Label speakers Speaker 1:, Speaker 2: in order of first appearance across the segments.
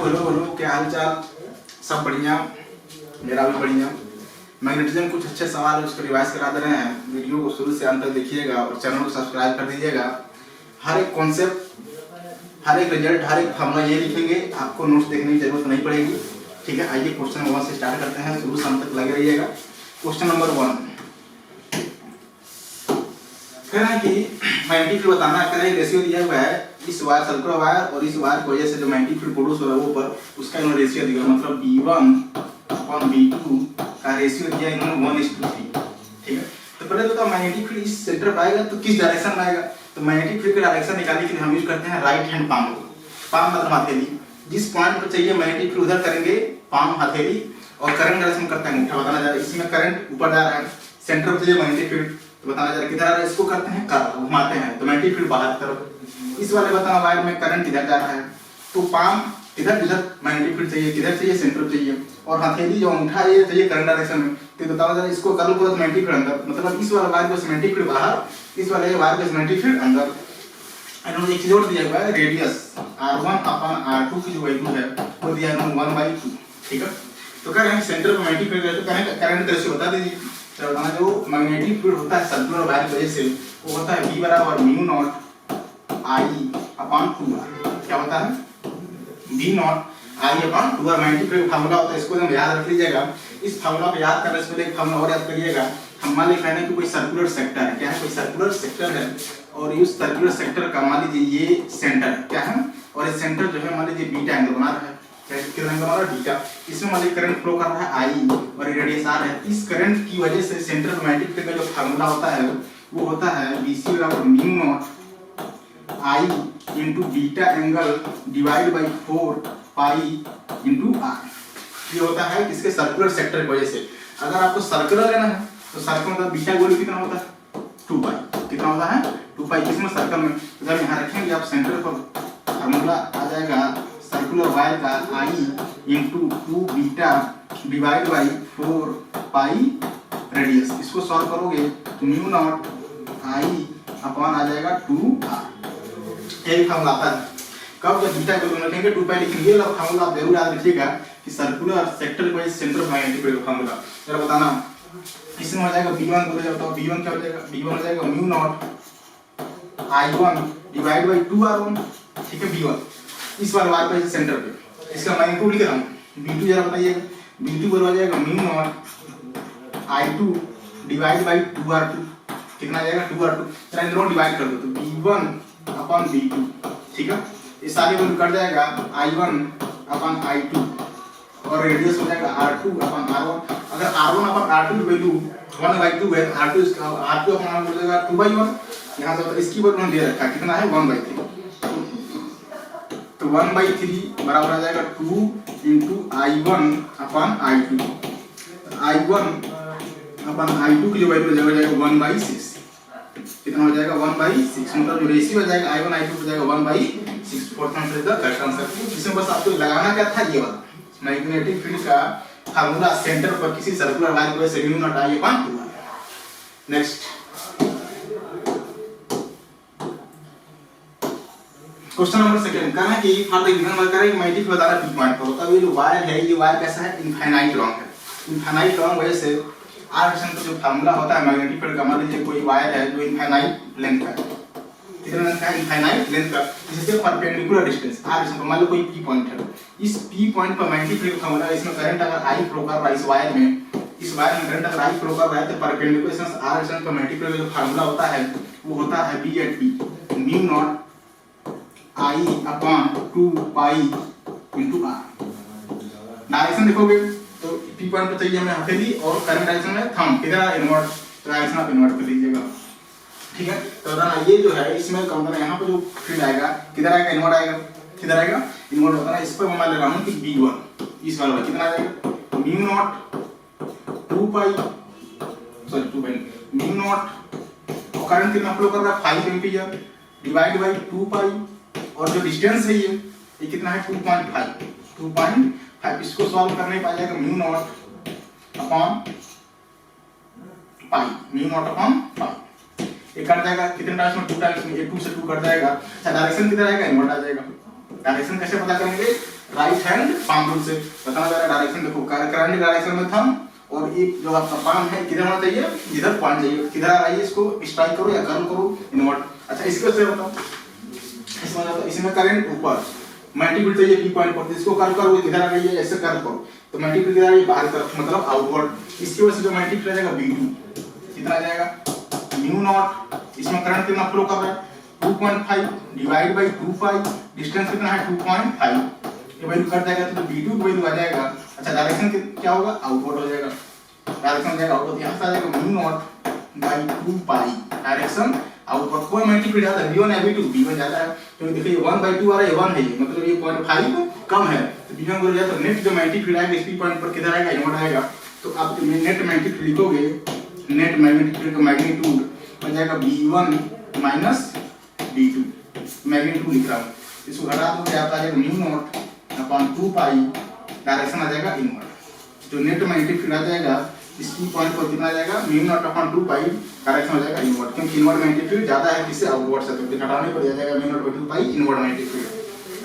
Speaker 1: Hello hello, क्या हाल चाल? सब बढ़िया, मेरा भी बढ़िया। मैग्नेटिज्म कुछ अच्छे सवाल है, उसको रिवाइज करा दे रहे हैं। वीडियो को शुरू से अंत तक देखिएगा और चैनल को सब्सक्राइब कर दीजिएगा। हर एक कॉन्सेप्ट, हर एक रिजल्ट, हर एक फॉर्मूला ये लिखेंगे, आपको नोट्स देखने की जरूरत नहीं पड़ेगी। ठीक है, आइए क्वेश्चन नंबर 1 से स्टार्ट करते हैं, शुरू से अंत तक लगे रहिएगा। क्वेश्चन नंबर 1 कह रहा है कि मैग्नेटिक फील्ड बताना है। कह रहा है रेशियो दिया हुआ है, इस वायर सर्कुलर वायर और इस वायर की वजह से जो मैग्नेटिक फील्ड प्रोड्यूस हो रहा है वो ऊपर, उसका इन्होंने रेशियो दिया, मतलब V1/V2 का रेशियो दिया इन्होंने 1:3। ठीक है, तो पहले तो मैग्नेटिक फील्ड इस सेंटर पर आएगा तो किस डायरेक्शन में आएगा। तो मैग्नेटिक फील्ड का डायरेक्शन निकालने के लिए हम यूज करते हैं राइट हैंड पाम को। पाम मतलब हथेली, जिस पॉइंट पर चाहिए मैग्नेटिक फील्ड उधर करेंगे पाम हथेली, और करंट डायरेक्शन करते हैं अंगूठा। बताना जा रहा है इसमें करंट ऊपर जा रहा है, सेंटर पर चाहिए मैग्नेटिक फील्ड, तो बताना जा रहा है किधर आ रहा है, इसको करते हैं कर्व, घुमाते हैं तो मैग्नेटिक फील्ड बाहर की तरफ। इस वाले बताना वायर में करंट इधर जा रहा है, तो पाम इधर इधर मैग्नेटिक फील्ड चाहिए, किधर चाहिए, सेंटर चाहिए, और हथेली जो अंगूठा है ये चाहिए करंट डायरेक्शन में। तो बताना जा रहा है इसको कर्व करो मैग्नेटिक फील्ड अंदर, मतलब इस वाले वायर को मैग्नेटिक फील्ड बाहर, इस वाले वायर को मैग्नेटिक फील्ड अंदर। इन्होंने एक चीज और दिया हुआ है, रेडियस R1/R2 की जो वैल्यू है वो दिया है 1/2। ठीक है, तो कह रहे हैं सेंटर पर मैग्नेटिक फील्ड है, तो करंट रेशियो बता दीजिए। तो बताना जो मैग्नेटिक फील्ड होता है सर्कुलर वायर की वजह से वो होता है V बराबर μ0 I/2R। क्या होता है V0 I/2R। Magnetic field formula होता है, इसको हम याद रख लीजिएगा। इस फार्मूला को याद करने से पहले एक फार्मूला और याद करिएगा। हम मान लीजिए कहना है कि कोई सर्कुलर सेक्टर है, क्या है, कोई सर्कुलर सेक्टर है, और इस सर्कुलर सेक्टर का मान लीजिए ये सेंटर क्या है, और ये सेंटर जो है मान लीजिए बीटा एंगल बना रहा है, कितना एंगल बना रहा है, बीटा। इसमें मान लीजिए करंट फ्लो कर रहा है I और रेडियस R है। इस करंट की वजह से सेंटर मैग्नेटिक फील्ड का जो फार्मूला होता है वो होता है BC बराबर μ0 I into beta angle divide by 4 pi into R। ये होता है इसके सर्कुलर सेक्टर की वजह से। अगर आपको सर्कुलर लेना है तो सर्कल का बीटा वैल्यू कितना होता है 2 पाई। कितना होता है 2 पाई। किसमें, सर्कल में। तो जब यहाँ रखेंगे आप सेंटर पर फार्मूला आ जाएगा सर्कुलर वायर का I into 2 beta divide by 4 pi radius. इसको सॉल्व करोगे तो μ0 I/, आ जाएगा 2R। यही फार्मूला आता है। कब जब बीटा वैल्यू रखेंगे 2 पाई लिखेंगे। ये फार्मूला आप जरूर याद रखिएगा कि सर्कुलर सेक्टर को सेंटर मैग्नेटिक फील्ड फार्मूला जरा बताना। इसमें हो जाएगा V1 बोले जाता है, V1 क्या हो जाएगा, V1 हो जाएगा μ0 I1 डिवाइड बाई 2R1। ठीक है, V1 इस वाले वायर पे सेंटर पे, इसका मैग्नीट्यूड लिख रहा हूं। V2 जरा बताइएगा, V2 बराबर हो जाएगा μ0 I2 डिवाइड बाई 2R2। कितना आ जाएगा 2R2। जरा इन दोनों डिवाइड कर दो तो V1/V2। ठीक है, ये सारी वैल्यू कट जाएगा I1/I2 और रेडियस हो जाएगा R2/R1। अगर R1/R2 की वैल्यू 1/2 है, R2/R1 हो जाएगा 2/1। यहाँ से इसकी वैल्यू दे रखा है, कितना है 1/3। तो 1/3 बराबर आ जाएगा 2 इंटू I1/I2। I1/I2 की जो वैल्यू हो जाएगा 1/6। कितना हो जाएगा 1/6, मतलब जो रेशियो हो जाएगा I1/I2 हो जाएगा 1/6। Fourth answer is the correct answer. इसमें बस आपको लगाना क्या था, ये वाला मैग्नेटिक फील्ड का फार्मूला सेंटर पर किसी सर्कुलर वायर की वजह से μ0 I/2R। नेक्स्ट क्वेश्चन नंबर 2 कहा है कि फॉर द गिवन वर्क है मैग्नेटिक फील्ड बताना पी पॉइंट पर होता है। ये जो वायर है, ये वायर कैसा है, इनफाइनाइट लॉन्ग है। इनफाइनाइट लॉन्ग वजह से R डिस्टेंस का जो फार्मूला होता है मैग्नेटिक फील्ड का, मान लीजिए कोई वायर है जो इनफाइनाइट लेंथ का है, कितना लेंथ का है, इनफाइनाइट लेंथ का, जिससे परपेंडिकुलर डिस्टेंस R डिस्टेंस, मान लो कोई P पॉइंट है, इस P पॉइंट पर मैग्नेटिक फील्ड का फार्मूला, इसमें करंट अगर I फ्लो कर रहा है इस वायर में, इस वायर में करंट अगर I फ्लो कर रहा है तो परपेंडिकुलर डिस्टेंस R डिस्टेंस पर मैग्नेटिक फील्ड का जो फार्मूला होता है वो होता है B/P μ0 I/2 pi into R। Direction देखोगे तो P पॉइंट पर चाहिए हमें हथेली और करंट डायरेक्शन में थंब, किधर है इनवर्ट, तो डायरेक्शन आप इनवर्ट कर लीजिएगा। ठीक है, तो बताना ये जो है इसमें कौन सा, यहाँ पर जो फील्ड आएगा किधर आएगा, इनवर्ट आएगा, किधर आएगा, इनवर्ट होता है। इस पर मैं मान ले रहा हूँ कि B1 इस वाला कितना आ जाएगा μ0 2 पाई, सॉरी 2 पाई μ0, और करंट कितना फ्लो कर रहा है 5 एम्पीयर डिवाइड बाई 2 पाई, और जो डिस्टेंस है ये कितना है 2.5। इसको सॉल्व करने पर आ जाएगा μ0 पाई, ये कट जाएगा, कितने टाइम्स में 2 टाइम्स में, 2 से 2 कट जाएगा। अच्छा, डायरेक्शन किधर आएगा, इनवर्ट आ जाएगा। डायरेक्शन कैसे पता करेंगे? राइट हैंड पाम रूल से बताना जा रहा है। डायरेक्शन देखो, करंट डायरेक्शन में थंब और ये जो आपका पाम है किधर होना चाहिए? इधर पॉइंट चाहिए। किधर आ रहा है? इसको स्ट्राइक करो या कर्ल करो इनवर्ट। अच्छा इसको से बताओ, इसमें करंट ऊपर, मल्टीपल चाहिए पी पॉइंट पर, इसको कर्ल करो किधर आ रही है? ऐसे कर्ल करो तो मल्टीपल किधर आ रही है? बाहर तरफ, मतलब आउटवर्ड। इसकी वजह से जो मल्टीपल आ जाएगा V2 कितना आ जाएगा? Mu not. इसमें करंट कितना फ्लो कर रहा है? 2.5 डिवाइड बाय 2 पाई, डिस्टेंस कितना है? 2.5। ये वैल्यू कट जाएगा तो V2 की वैल्यू आ जाएगा। अच्छा डायरेक्शन क्या होगा? आउटवर्ड हो जाएगा। डायरेक्शन हो जाएगा आउटवर्ड, यहां से आ जाएगा mu not bye 2 pi, direction outward. कोई मल्टीपल ज्यादा है, V1 है V2, V1 ज्यादा है तो देखिए 1/2 आ रहा है, 1 है ये, मतलब ये 0.5 कम है तो V1 बोल जाए तो नेट जो मल्टीपल आएगा इस पॉइंट पर किधर आएगा? इनवर्ट आएगा। तो आप नेट मल्टीपल लिखोगे, नेट मैग्नीट्यूड का मैग्नीट्यूड हो जाएगा V1 माइनस V2, मैग्नीट्यूड लिख रहा हूँ, इसको घटा दोगे आप आ जाएगा mu not upon 2 pi, direction आ जाएगा इनवर्ट। जो नेट मैग्नीट्यूड आ जाएगा इसकी पॉइंट पर कितना आ जाएगा? Mu not upon 2 pi, direction हो जाएगा इनवर्ट, क्योंकि इनवर्ट मैग्नीट्यूड ज्यादा है किससे? आउटवर्ड से, तो घटाने पर आ जाएगा mu not bye 2 pi invert magnitude.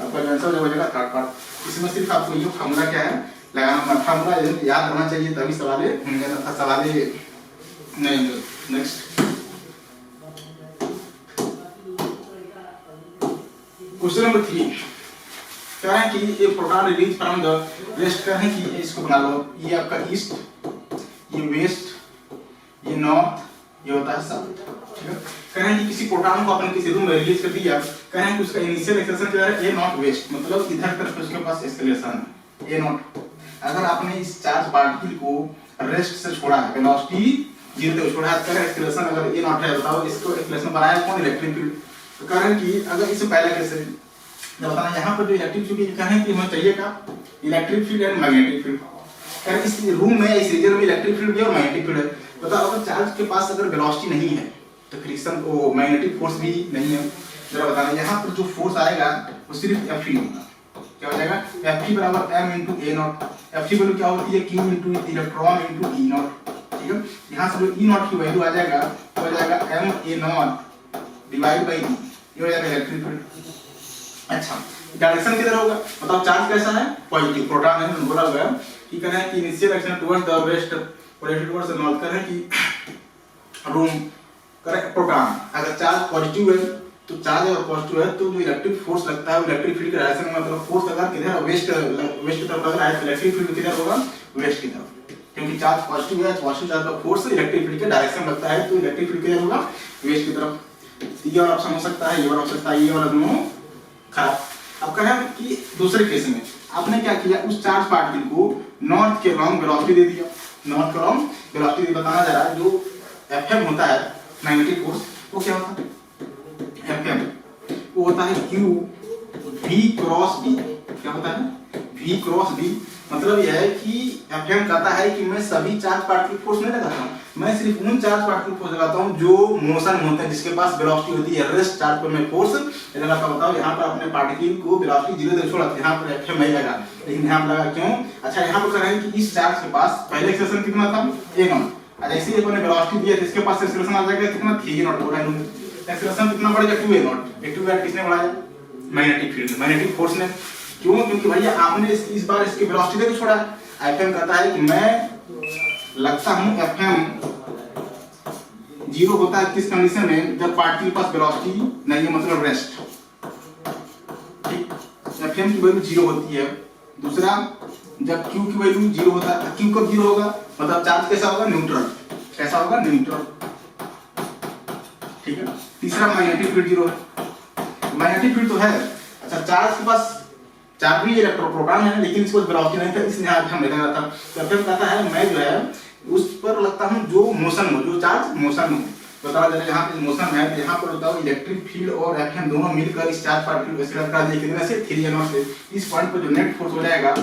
Speaker 1: आपका आंसर हो जाएगा थर्ड पार्ट। इसमें सिर्फ आपको ये फार्मूला क्या है लगाना, फार्मूला याद रहना चाहिए तभी सवाल होंगे, तथा सवाल नहीं। नेक्स्ट क्वेश्चन नंबर 3 कह रहे हैं कि ये proton release from the west, कह रहे हैं कि इसको बना लो, ये आपका ईस्ट, ये वेस्ट, ये नॉर्थ, ये होता है साउथ। ठीक है, कह रहे हैं कि किसी प्रोटॉन को आपने किसी रूम में रिलीज कर दिया, कह रहे हैं कि उसका इनिशियल एक्सेलरेशन क्या है? ए नॉट वेस्ट, मतलब इधर तरफ उसके पास एक्सेलरेशन है ए नॉट। अगर आपने इस चार्ज पार्टिकल को रेस्ट से छोड़ा है, वेलोसिटी 0 तक छोड़ा है, कह एक्सेलरेशन अगर ए नॉट है, बताओ इसको एक्सेलरेशन बनाया कौन? Electric field. तो कह रहे हैं कि अगर इससे पहले कैसे बताना, यहाँ पर जो इलेक्ट्रिक फील्ड कह रहे हैं कि हमें चाहिए का electric field and magnetic field. कह रहे हैं इस रूम में इस रीजन में इलेक्ट्रिक फील्ड भी और मैग्नेटिक फील्ड है। बताओ अगर चार्ज के पास अगर वेलोसिटी नहीं है तो फ्रिक्शन वो मैग्नेटिक फोर्स भी नहीं है। जरा बताना यहाँ पर जो फोर्स आएगा वो सिर्फ Fe होगा। क्या हो जाएगा? Fe बराबर m into a not. Fe value क्या होती है? Q into electron into E not. ठीक है, यहाँ से जो E नॉट की वैल्यू आ जाएगा तो हो जाएगा m a not divide by E, ये हो जाएगा इलेक्ट्रिक फील्ड। अच्छा डायरेक्शन किधर होगा? बताओ चार्ज कैसा है? पॉजिटिव, प्रोटॉन है, बोला हुआ है कि कह रहे हैं कि initial action towards the west, polarity towards the north. कह रहे हैं कि रूम करेक्ट प्रोटॉन अगर चार्ज पॉजिटिव है तो चार्ज अगर पॉजिटिव है तो जो इलेक्ट्रिक फोर्स लगता है इलेक्ट्रिक फील्ड के डायरेक्शन में, मतलब फोर्स अगर किधर वेस्ट की तरफ लग रहा है तो इलेक्ट्रिक फील्ड किधर होगा? वेस्ट की तरफ, क्योंकि चार्ज पॉजिटिव है, पॉजिटिव चार्ज का फोर्स इलेक्ट्रिक फील्ड के डायरेक्शन लगता है तो इलेक्ट्रिक फील्ड किधर होगा? वेस्ट की तरफ। ये वाला ऑप्शन हो सकता है, ये वाला हो सकता है, ये वाला दोनों खराब। अब कह रहे हैं कि दूसरे केस में आपने क्या किया, उस चार्ज पार्टिकल को नॉर्थ के लॉन्ग वेलोसिटी दे दिया, नॉर्थ के लॉन्ग वेलोसिटी बताना जा रहा है। जो Fm होता है मैग्नेटिक फोर्स वो क्या होता है? Fm वो होता है Q V क्रॉस B। क्या होता है? V क्रॉस B, मतलब यह है कि Fm कहता है कि मैं सभी चार्ज पार्टिकल फोर्स नहीं लगाता हूँ, मैं सिर्फ उन चार्ज पार्टिकल फोर्स लगाता हूँ जो मोशन में होते हैं, जिसके पास वेलोसिटी होती है रेस्ट चार्ज पर मैं फोर्स। इधर आपका बताओ यहाँ पर अपने पार्टिकल को वेलोसिटी 0 तक छोड़ा, यहाँ पर Fm नहीं लगा, लेकिन यहाँ पर लगा क्यों? अच्छा यहाँ पर कह रहे हैं कि इस चार्ज के पास पहले एक्सेलरेशन कितना था? a not. अच्छा इसी अपने वेलोसिटी दिया तो इसके पास एक्सेलरेशन आ जाएगा कितना? 3a not. बोला इन्होंने एक्सेलरेशन कितना बढ़ेगा? 2a not. 2a किसने बढ़ाया? मैग्नेटिक फील्ड, मैग्नेटिक फोर्स ने। क्यों? क्योंकि भैया आपने इस बार इसकी वेलोसिटी दे छोड़ा। Fm कहता है कि मैं लगता हूं Fm 0 होता है किस कंडीशन में? जब पार्टिकल के पास वेलोसिटी नहीं है, मतलब रेस्ट। ठीक, Fm की वैल्यू 0 होती है। दूसरा जब Q की वैल्यू 0 होता है, Q कब 0 होगा? मतलब चार्ज कैसा होगा? न्यूट्रल। कैसा होगा? न्यूट्रल। ठीक है, तीसरा मैग्नेटिक फील्ड 0 है, मैग्नेटिक फील्ड तो है। अच्छा चार्ज के पास चार्ज भी इलेक्ट्रोप्रोटॉन है लेकिन इसको वेलोसिटी नहीं था, इसलिए हम लगा रहा था। तो Fm कहता है मैं जो है उस पर लगता हूं जो मोशन में, जो चार्ज मोशन में। बताओ जरा यहाँ पे मोशन है, यहाँ पर बताओ इलेक्ट्रिक फील्ड और Fm दोनों मिलकर इस चार्ज पार्टिकल को एक्सेलरेट कर दिए कितने से? 3a नॉट से। इस पॉइंट पर जो नेट फोर्स हो जाएगा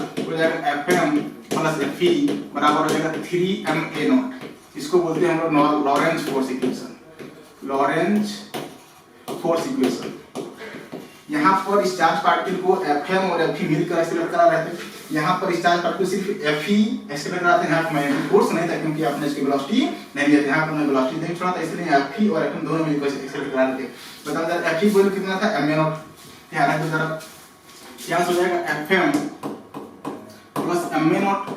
Speaker 1: Fm प्लस Fe बराबर हो जाएगा 3ma नॉट। इसको बोलते हैं हम लोग Lorentz force equation. Lorentz force equation. यहाँ पर इस चार्ज पार्टिकल को Fm और Fe मिलकर एक्सेलरेट करा रहे थे, यहाँ पर इस चार्ज पार्टिकल सिर्फ Fe एक्सेलरेट कराते हैं, यहाँ पर मैग्नेटिक फोर्स नहीं था क्योंकि आपने इसकी वेलोसिटी नहीं दी थी, यहाँ पर वेलोसिटी नहीं छोड़ा था, इसलिए Fe और Fm दोनों मिलकर एक्सेलरेट करा रहे थे। बताओ जरा Fe वैल्यू कितना था? ma not. ध्यान रखो जरा यहाँ से हो जाएगा Fm प्लस ma नॉट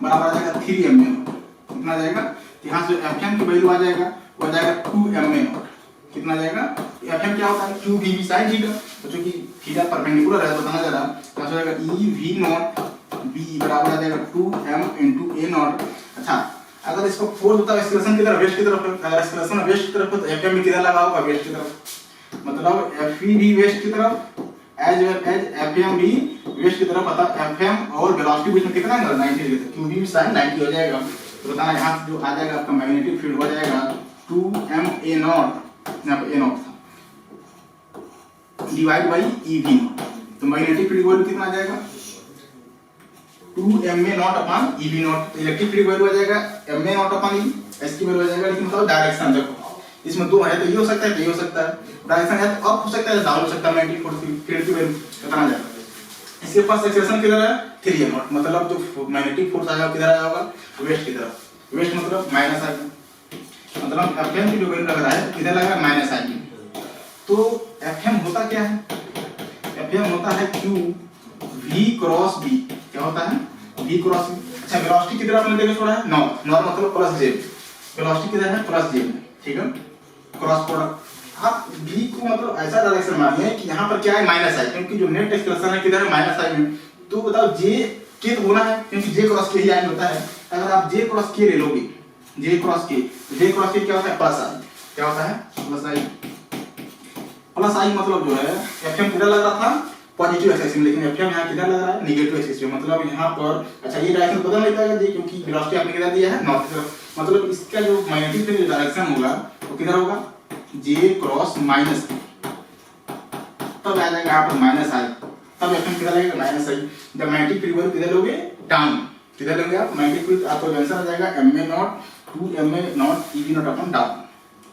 Speaker 1: बराबर आ जाएगा 3ma नॉट। कितना जाएगा, यहाँ से Fm की वैल्यू आ जाएगा, वो आ जाएगा 2ma नॉट। कितना जाएगा, Fm क्या होता है, q v b sin theta, तो चूंकि थीटा परपेंडिकुलर है तो बताना जा रहा है, तो हो जाएगा e v नॉट b बराबर आ जाएगा 2m into a नॉट। अच्छा, अगर इसको फोर्स होता है एक्सप्रेशन की तरफ, वेस्ट की तरफ, अगर एक्सप्रेशन वेस्ट की तरफ हो तो Fm भी किधर लगा होगा, वेस्ट की तरफ, मतलब Fe भी वेस्ट की तरफ एज वेल एज Fm भी वेस्ट की तरफ। अतः Fm और वेलोसिटी बीच में कितना angle, 90 degree, q v sin 90 हो जाएगा। तो बताना यहाँ से जो आ जाएगा आपका मैग्नेटिक फील्ड हो जाएगा 2ma नॉट, यहाँ पे a नॉट था, divide by e v not. तो मैग्नेटिक फील्ड वैल्यू कितना आ जाएगा, 2ma not upon e v not. तो इलेक्ट्रिक फील्ड वैल्यू आ जाएगा ma not upon e, s की वैल्यू आ जाएगा, लेकिन मतलब डायरेक्शन देखो इसमें दो है, तो ये हो सकता है, ये हो सकता है, डायरेक्शन है तो अप हो सकता है, डाउन हो सकता है। मैग्नेटिक फील्ड की वैल्यू बताना जाएगा। इसके पास एक्सेलरेशन किधर है, 3a नॉट, मतलब जो मैग्नेटिक फोर्स आएगा किधर आया होगा, वेस्ट की तरफ। वेस्ट मतलब माइनस आएगा, मतलब Fm की जो वैल्यू लग रहा है किधर लग रहा है, माइनस आएगी। तो Fm होता क्या है, Fm होता है q v क्रॉस b, क्या होता है v क्रॉस b। अच्छा, वेलोसिटी किधर आपने लेके छोड़ा है, नॉर्थ, नॉर्थ मतलब प्लस j, वेलोसिटी किधर है, प्लस j, ठीक है, क्रॉस प्रोडक्ट। आप v को मतलब ऐसा डायरेक्शन मानिए कि यहाँ पर क्या है, माइनस है, क्योंकि जो नेट एक्सप्रेशन है किधर है, माइनस आई में। तो बताओ j के तो होना है, क्योंकि j क्रॉस k ही आई होता है। अगर आप j क्रॉस k ले लोगे, j cross k, j cross k क्या होता है, प्लस आई, क्या होता है, प्लस आई। प्लस आई मतलब जो है Fm किधर लग रहा था, पॉजिटिव एक्सिस में, लेकिन Fm यहाँ किधर लग रहा है, नेगेटिव एक्सिस में, मतलब यहाँ पर। अच्छा, ये डायरेक्शन बदल नहीं पाएगा जी, क्योंकि वेलोसिटी आपने किधर दिया है, नॉर्थ की तरफ, मतलब इसका जो मैग्नेटिक फील्ड डायरेक्शन होगा वो किधर होगा, j क्रॉस माइनस, तब आ जाएगा यहाँ पर माइनस आई, तब Fm किधर लगेगा, माइनस आई। जब मैग्नेटिक फील्ड वैल्यू किधर लोगे, डाउन, किधर लोगे आप, मैग्नेटिक फील्ड, आपको आंसर आ जाएगा ma not 2ma not e v not upon down.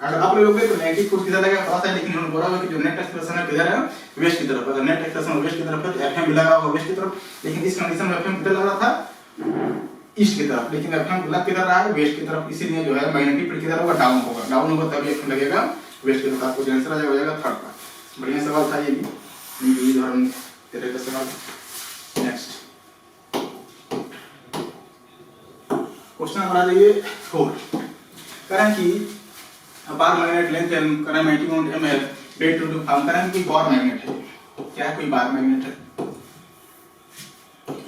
Speaker 1: अगर आप लोगे तो नेगेटिव फोर्स किधर लगेगा, प्लस है, लेकिन उन्होंने बोला हुआ कि जो नेट एक्सप्रेशन है किधर है, वेस्ट की तरफ। अगर नेट एक्सप्रेशन वेस्ट की तरफ है तो Fm भी लगा होगा वेस्ट की तरफ, लेकिन इस कंडीशन में Fm किधर लग रहा था, ईस्ट की तरफ, लेकिन Fm लग किधर रहा है, वेस्ट की तरफ, इसीलिए जो है मैग्नेटिक फील्ड किधर होगा, डाउन होगा, डाउन होगा तभी Fm लगेगा वेस्ट की तरफ। आपको आंसर आ जाएगा थर्ड का। बढ़िया सवाल था ये भी, नहीं इधर हम तेरे का सवाल। नेक्स्ट क्वेश्चन हमारा लिए 4, करें कि बार मैग्नेट लेंथ m करें मैग्नेटिक मोमेंट ml डेट टू फार्म करें कि बार मैग्नेट है, क्या कोई बार मैग्नेट है,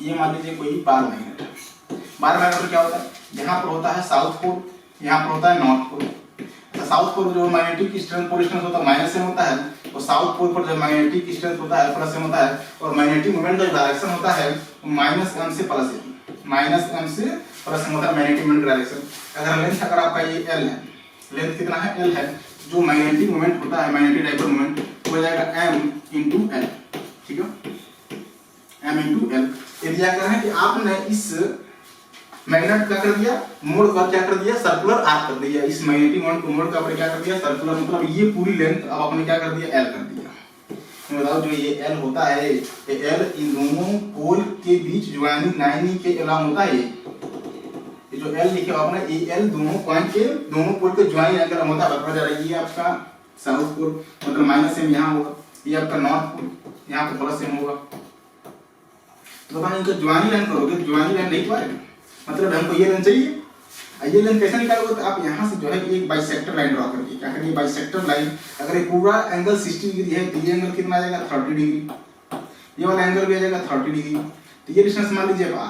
Speaker 1: ये मान लीजिए कोई बार मैग्नेट है। बार मैग्नेट क्या होता है, यहाँ पर होता है साउथ पोल, यहाँ पर होता है नॉर्थ पोल। तो साउथ पोल जो मैग्नेटिक स्ट्रेंथ पोल स्ट्रेंथ होता है माइनस m होता है, और साउथ पोल पर जो मैग्नेटिक स्ट्रेंथ होता है प्लस m होता है, और मैग्नेटिक मोमेंट का डायरेक्शन होता है माइनस m से प्लस m, माइनस m से प्लस m होता है मैग्नेटिक मोमेंट डायरेक्शन। अगर लेंथ अगर आपका ये l है, लेंथ कितना है, l है, जो मैग्नेटिक मोमेंट होता है, मैग्नेटिक डाइपोल मोमेंट, वो हो जाएगा m into l, ठीक है, m into l। ये दिया कर है कि आपने इस मैग्नेट क्या कर दिया, मोड़ का क्या कर दिया, सर्कुलर आर्क कर दिया, इस मैग्नेटिक मोमेंट को मोड़ का आपने क्या कर दिया, सर्कुलर, मतलब ये पूरी लेंथ अब आपने क्या कर दिया, l कर दिया। तो बताओ जो ये l होता है, ये l इन दोनों पोल के बीच ज्वाइनिंग लाइन के अलावा होता है। ये जो l लिखे आपने, ये l दोनों पॉइंट के, दोनों पोल के ज्वाइन एंगल होता है, बता जा रहा है। ये आपका साउथ पोल मतलब माइनस m यहाँ होगा, ये आपका नॉर्थ पोल यहाँ पे प्लस m होगा। तो बताओ इनका ज्वाइनिंग लाइन करोगे, ज्वाइनिंग लाइन नहीं तो आएगा, मतलब हमको ये लेंथ चाहिए। ये लेंथ कैसे निकालोगे, तो आप यहाँ से जो है एक बाइसेक्टर लाइन ड्रॉ करिए। क्या करिए, बाइसेक्टर लाइन, अगर ये पूरा एंगल 60 डिग्री है तो ये एंगल कितना आ जाएगा, 30 डिग्री, ये वाला एंगल भी आ जाएगा 30 डिग्री। तो ये डिस्टेंस मान लीजिए r,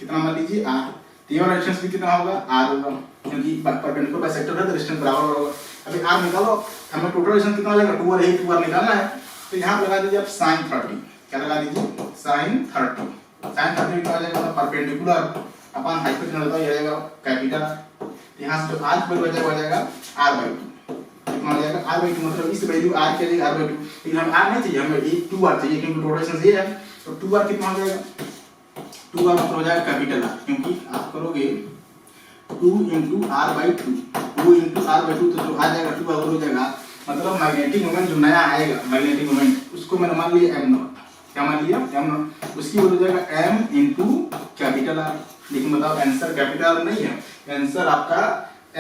Speaker 1: कितना मान लीजिए r, तो ये वाला डिस्टेंस भी कितना होगा, r होगा, क्योंकि परपेंडिकुलर बाइसेक्टर है तो डिस्टेंस बराबर होगा। अभी r निकालो, हमें टोटल डिस्टेंस कितना आ जाएगा, 2r है, 2r निकालना है, तो यहाँ पे लगा दीजिए आप sin 30, क्या लगा दीजिए, sin 30, sin 30 कितना आ जाएगा, परपेंडिकुलर अपन हाइपोटेनस होता है, ये आएगा कैपिटल R। यहाँ से जो r की वैल्यू आ जाएगा r/2, कितना आ जाएगा r/2, मतलब इस वैल्यू r के लिए r/2, लेकिन हमें r नहीं चाहिए, हमें एक 2r चाहिए, क्योंकि टोटल डिस्टेंस ये है। तो 2r कितना हो जाएगा, 2r मतलब हो जाएगा कैपिटल R, क्योंकि आप करोगे 2 × r/2, 2 × r/2, तो जो आ जाएगा 2r हो जाएगा, मतलब मैग्नेटिक मोमेंट जो नया आएगा, मैग्नेटिक मोमेंट उसको मैंने मान लिया m नॉट, क्या मान लिया, m नॉट, उसकी वैल्यू हो जाएगा m × कैपिटल R। लेकिन बताओ आंसर कैपिटल नहीं है, आंसर आपका